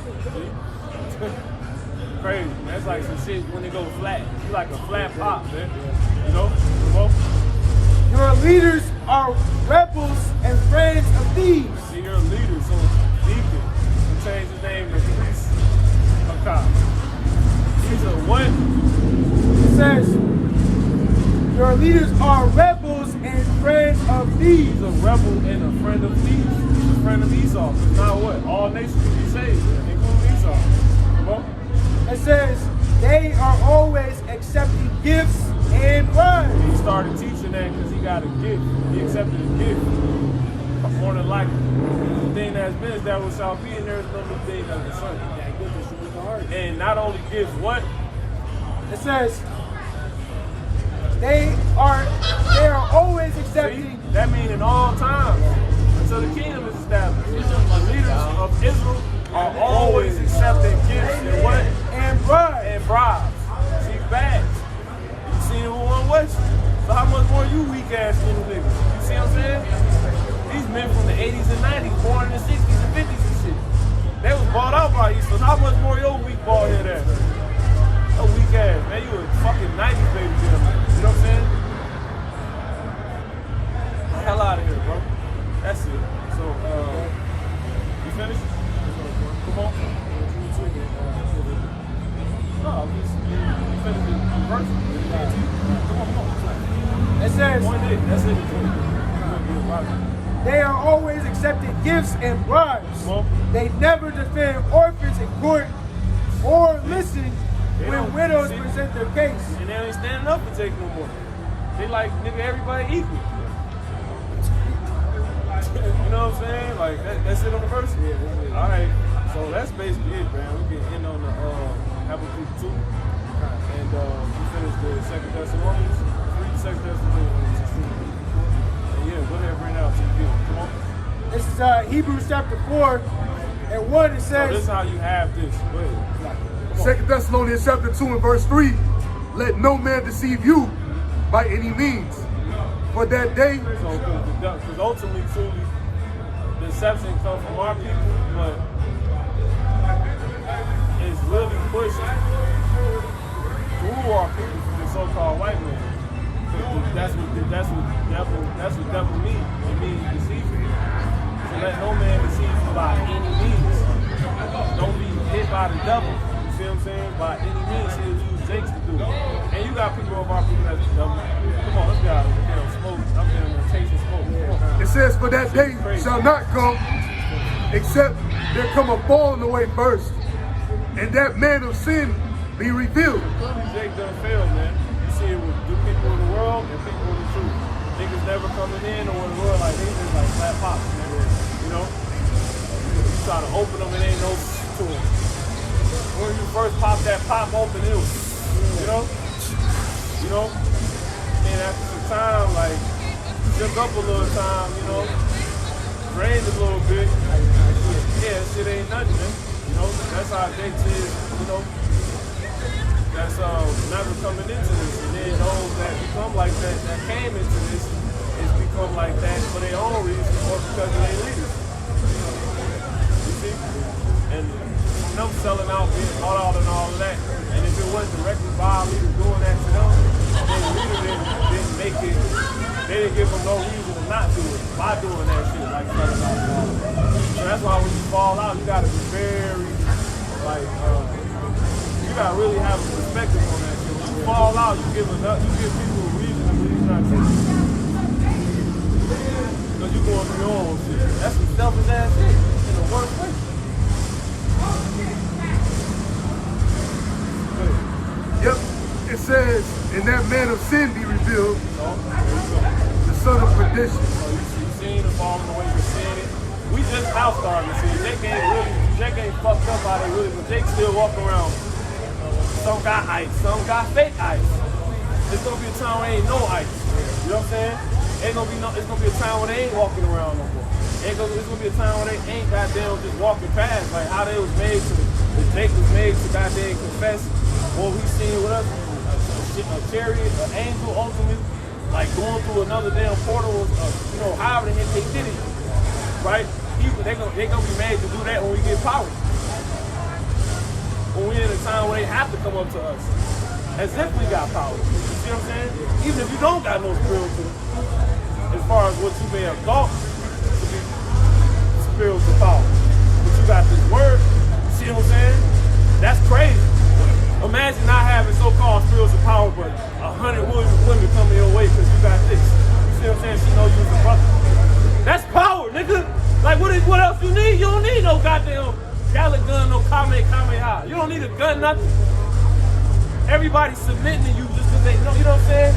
Speaker 1: Crazy. That's like some shit when it goes flat. You like a flat pop, man. You know? Come on.
Speaker 4: Your leaders are rebels and friends of thieves.
Speaker 1: See, you're a leader, so deacon. He changed his name to What?
Speaker 4: It says, your leaders are rebels and friends of thieves.
Speaker 1: He's a rebel and a friend of thieves. He's a friend of Esau. It's not what? All nations can be saved, including Esau. Come on.
Speaker 4: It says, they are always accepting gifts and bribes.
Speaker 1: He started teaching that because he got a gift. He accepted a gift. More than likely. The thing that's been established shall be, and there is no new thing under the sun. And not only gifts, what?
Speaker 4: It says, they are always accepting.
Speaker 1: See? That means in all times, until the kingdom is established, the leaders of Israel are always accepting gifts and what?
Speaker 4: And bribes.
Speaker 1: And bribes. See, bags. You seen it with one West. So how much more you weak ass little niggas? You see what I'm saying? These men from the 80s and 90s, born in the 60s and 50s and shit. They was bought out by you, so how much more your weak ball head ass? A weak ass, man. You a fucking 90s baby girl. You know what I'm saying? Hell out of here, bro. That's it. So, you finished? Come on. No, you finished the verse. Come on.
Speaker 4: It says,
Speaker 1: That's it.
Speaker 4: they are always accepting gifts and bribes.
Speaker 1: Come on.
Speaker 4: They never defend orphans in court or listen when widows present their case.
Speaker 1: And they ain't standing up for Jake no more. They like, nigga, everybody equal. You know what I'm saying? Like, that's it on the verse? Yeah. All right. So that's basically it, man. We can end on the Habakkuk 2. And we finished the 2 Thessalonians. Read 2 Thessalonians. And yeah, go ahead and bring it out to you. Come on.
Speaker 4: This is Hebrews chapter 4 and 1. It
Speaker 1: So
Speaker 4: says,
Speaker 1: this is how you have this. Go ahead.
Speaker 2: 2 Thessalonians chapter 2 and verse 3. Let no man deceive you by any means. For that day,
Speaker 1: Because ultimately, truly, the deception comes from our people, but it's really pushed through our people from the so-called white man. That's what devil means. It means deceiving. So let no man deceive you by any means. Don't be hit by the devil. You see what I'm saying? By any means, he'll use Jakes to do it. And you got people of our people that's the devil. Come on, let's get out of here. Smoke. I'm getting a taste of smoke.
Speaker 2: it says, for that day shall not come, except there come a falling away first, and that man of sin be revealed.
Speaker 1: Jake done failed, man. You see it with the people in the world and people in the truth. Niggas never coming in or in the world like they just like flat pops, man. You know? You try to open them, it ain't no to them. When you first pop that pop open, it was, you know? And after some time, like, shook up a little time, you know? Drained a little bit. Yeah, shit ain't nothing, man. You know? That's how Jake said, you know? That's never coming into this, and then those that become like that came into this, it's become like that for their own reason or because of their leaders. You see? And them selling out, being bought out and all of that, and if it wasn't directly by our leaders doing that to them, then the leader didn't make it, they didn't give them no reason to not do it by doing that shit, like selling out and all of that. So that's why when you fall out, you gotta be very, like, you gotta really have a perspective on that shit. When you fall out, you give people a reason to believe not to. Because you going through your own shit. That's some selfish ass shit in the worst way.
Speaker 2: Yep, it says, and that man of sin be revealed, the son of perdition.
Speaker 1: So you seen the falling away, you seen it. We just now starting to see it. Jake ain't fucked up how they really, but Jake still walk around. Some got ice, some got fake ice. There's gonna be a time where ain't no ice. You know what I'm saying? It's gonna be a time when they ain't walking around no more. It's gonna be a time when they ain't goddamn just walking past, like how they was made to, the Jake was made to goddamn confess what we seen with us, a chariot, an angel ultimately, like going through another damn portal, you know, however the heck they did it, right? They gonna be made to do that when we get power. When we're in a time where they have to come up to us. As if we got power. You see what I'm saying? Even if you don't got no spiritual, as far as what you may have thought to be spiritual power. But you got this word, you see what I'm saying? That's crazy. Imagine not having need a gun, nothing. Everybody's submitting to you just because they know, you know what I'm saying?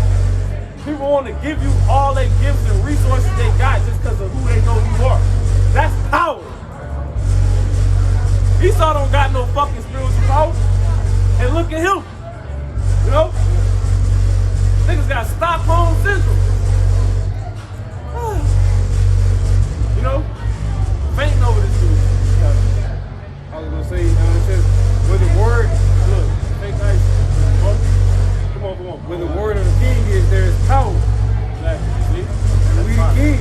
Speaker 1: People want to give you all their gifts and resources they got just because of who they know you are. That's power. Esau don't got no fucking spiritual power. And look at him. You know? Niggas got Stockholm Syndrome. You know? Fainting over this dude.
Speaker 5: I was gonna say, it says, with the word, look, take nice. Come on. When the word of the king is, there is power.
Speaker 1: Exactly. See?
Speaker 5: And we the king.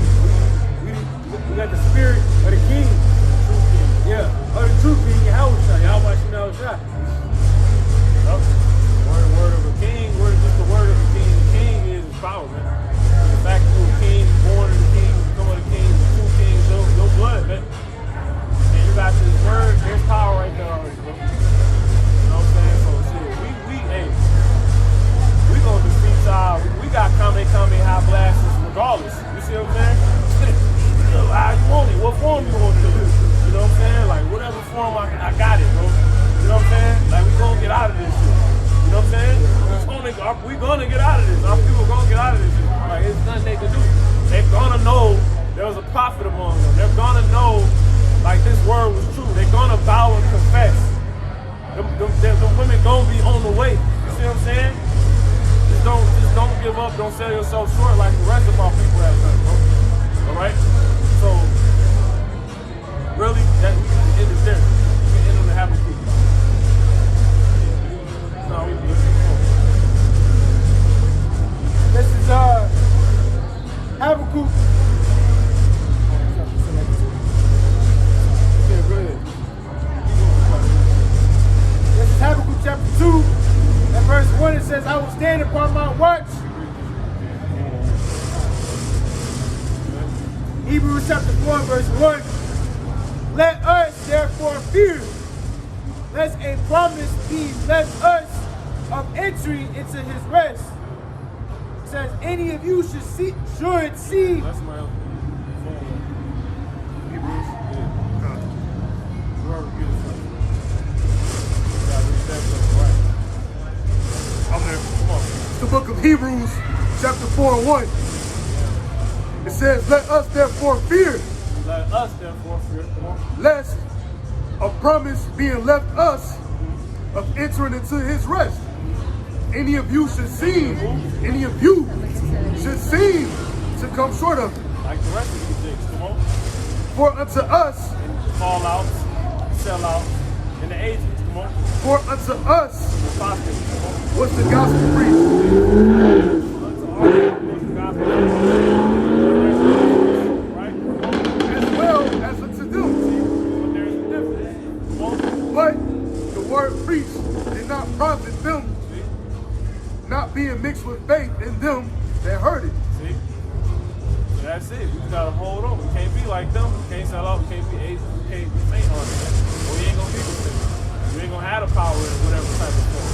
Speaker 5: We got the spirit of the king. Yeah, of the true king, Yahweh Shah.
Speaker 1: Word of a king, just the word of a king. The king is power, man. The fact that you're a king, born of the king, come of the king, the true king, your blood, man. And you got this word, there's power right there already, bro. You know what I'm saying? So shit, we gonna defeat y'all. We got Kamehameha blasts regardless. You see what I'm saying? How you want it, what form you want it to do. You know what I'm saying? Like whatever form I got it, bro. You know what I'm saying? Like we gonna get out of this shit. You know what I'm saying? We gonna get out of this. Our people gonna get out of this shit. Like it's nothing they can do. They're gonna know there was a prophet among them. They're gonna know like this word was true. They're gonna bow and confess. The women gonna be on the way. You see what I'm saying? Just don't give up. Don't sell yourself short like the rest of our people have done, bro. All right? So really, that we can end it there. We can end on the Habakkuk. No, we
Speaker 4: This is Habakkuk.
Speaker 5: Yeah, go ahead.
Speaker 4: This is Habakkuk chapter 2, and verse 1. It says, I will stand upon my watch. Hebrews chapter 4, verse 1. Let us therefore fear, lest a promise be left us of entering into his rest. It says, any of you should see.
Speaker 1: That's my Hebrews. Whoever get it from. Gotta read that stuff right.
Speaker 2: I'm there.
Speaker 1: Come on.
Speaker 2: It's the book of Hebrews, chapter 4 and 1. It says, let us therefore fear,
Speaker 1: Let us therefore fear. Come on.
Speaker 2: lest a promise being left us of entering into his rest. Any of you should seem to come short of it.
Speaker 1: Like the rest of these things. Come on.
Speaker 2: For unto us,
Speaker 1: Fallouts, sellouts, and the agents. Come on.
Speaker 2: for unto us
Speaker 1: Apostates. Come on.
Speaker 2: was the gospel preached,
Speaker 1: Unto all was the gospel. Right?
Speaker 2: as well as unto them.
Speaker 1: But there's a difference. Come on.
Speaker 2: But the word preached did not profit them, not being mixed with faith in them that heard it.
Speaker 1: See? So that's it. We just gotta hold on. We can't be like them. We can't sell out. We can't be agents. We can't be faint-hearted. Or we ain't gonna be the same. We ain't gonna have the power in whatever type of form.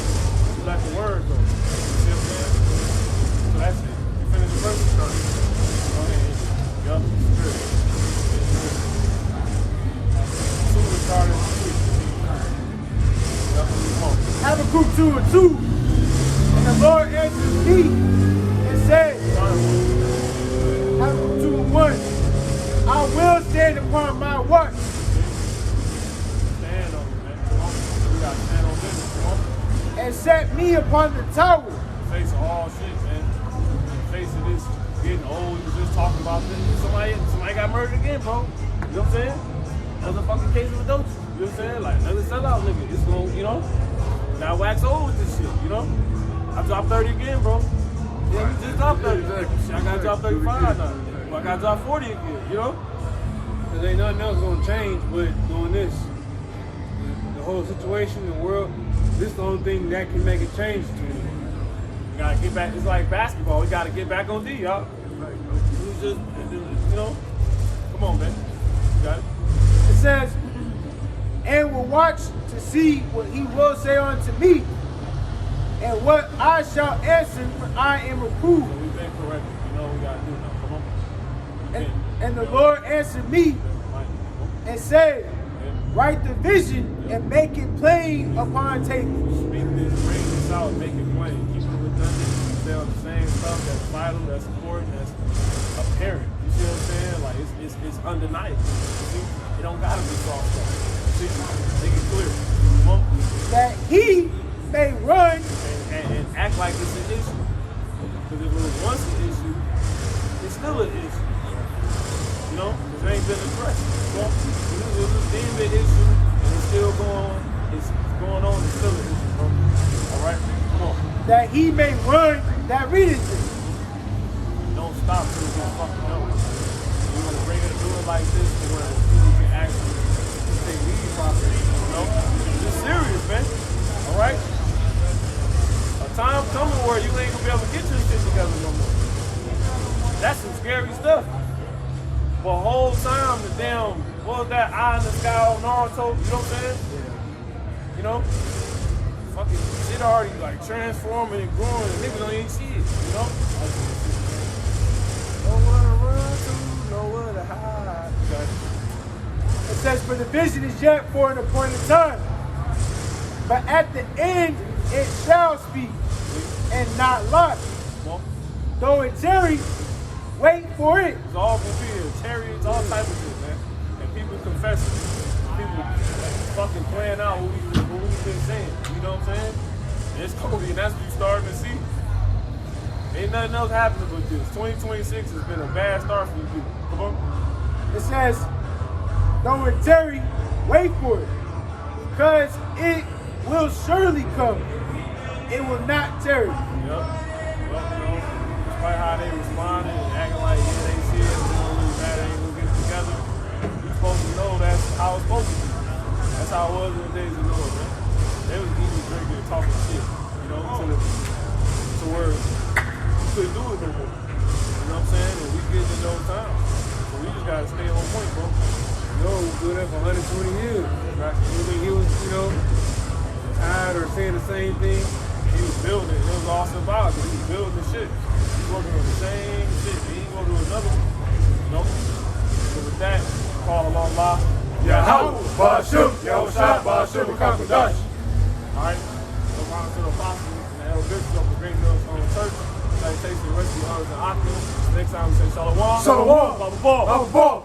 Speaker 1: We let the word go. You see what I'm saying? So that's it. You finish the verse? Go ahead. Yup. Good. Soon we started. Yup. Come on.
Speaker 4: Habakkuk 2 and 2. And the Lord answered me and said, Habakkuk 2 and 1. I will stand upon my watch.
Speaker 1: Stand on it, man. Come on. We gotta stand on business. Come on.
Speaker 4: And set me upon the tower.
Speaker 1: Face of all shit, man. Face of this getting old, you just talking about this. Somebody got murdered again, bro. You know what I'm saying? Another fucking case of adultery. You know what I'm saying? Like another sellout nigga. It's going, you know, now wax old with this shit, you know? I dropped 30 again, bro. Yeah, you just dropped 30. Shit, I gotta drop 35 now. I gotta drop 40 again, you know?
Speaker 5: Cause ain't nothing else gonna change but doing this. The whole situation, the world, this is the only thing that can make a change to it.
Speaker 1: We gotta get back, it's like basketball. We gotta get back on D, y'all. It's just, you know? Come on, man. You got it?
Speaker 4: It says, and will watch to see what he will say unto me, and what I shall answer when I am reproved.
Speaker 1: So we've been corrected. You know what we gotta do now. Come on.
Speaker 4: And the Lord answered me and said, write the vision and make it plain upon tables.
Speaker 1: Speak this, bring this out, make it plain. Keep it redundant. Say all the same stuff that's vital, that's important, that's apparent. You see what I'm saying? Like it's undeniable. See? It don't gotta be soft stuff. See? Make it clear. Come on.
Speaker 4: That he may run
Speaker 1: And act like it's an issue. Because if it was once an issue, it's still an issue. You know? Because it ain't been addressed. You know? It was deemed an issue, and it's still going on. It's going on, it's still an issue, bro. Alright? Come on.
Speaker 4: that he may run that readeth it.
Speaker 1: Don't stop till you get fucking know. You want to bring it, do it like this to where people can actually take lead properly. You know? It's serious, man. Alright? A time coming where you ain't gonna be able to get your shit together no more. That's some scary stuff. For a whole time, the damn, what was that eye in the sky on Naruto? You know what I'm saying? You know? Fucking shit already like transforming and growing and niggas don't even see it, you know? Nowhere to run to, nowhere to hide.
Speaker 4: It says, for the vision is yet for an appointed time. But at the end it shall speak and not lie.
Speaker 1: Well,
Speaker 4: Though it tarry, wait for it.
Speaker 1: it's all gonna be a chariots, all type of shit, man. And people confessing. People fucking playing out what we've been saying. You know what I'm saying? And it's Kobe, and that's what you starting to see. Ain't nothing else happening but this. 2026 has been a bad start for you people. Come on.
Speaker 4: It says, though it tarry, wait for it. Because it will surely come. It will not tarry.
Speaker 1: Yep. Well, you know, despite how they responded and acting like, yeah, they see it, they don't really matter, they ain't gonna get it together. You supposed to know that's how it's supposed to be. That's how it was in the days of Noah, man. They was eating, drinking, and talking shit, you know, to where you couldn't do it no more. You know what I'm saying? And we getting in those times. So we just gotta stay on point, bro.
Speaker 5: No, we doing that for 120 years.
Speaker 1: Right?
Speaker 5: You think he was, you know, tired or saying the same thing?
Speaker 1: He was building it. It was all symbolic. He was building the shit. He was working on the same shit. He ain't gonna do another one. You know? So with that, call along live.
Speaker 2: Yahweh, Ba'ashim, Yahushua, Ba'ashim, Kakadash.
Speaker 1: Alright? So on to the apostles and the elder bishops of the Great Millstone Church. Salutation, rest of the honors and honors. Next time we say Shalom.
Speaker 2: Shalom.
Speaker 1: Baba Ball.
Speaker 2: Baba Ball.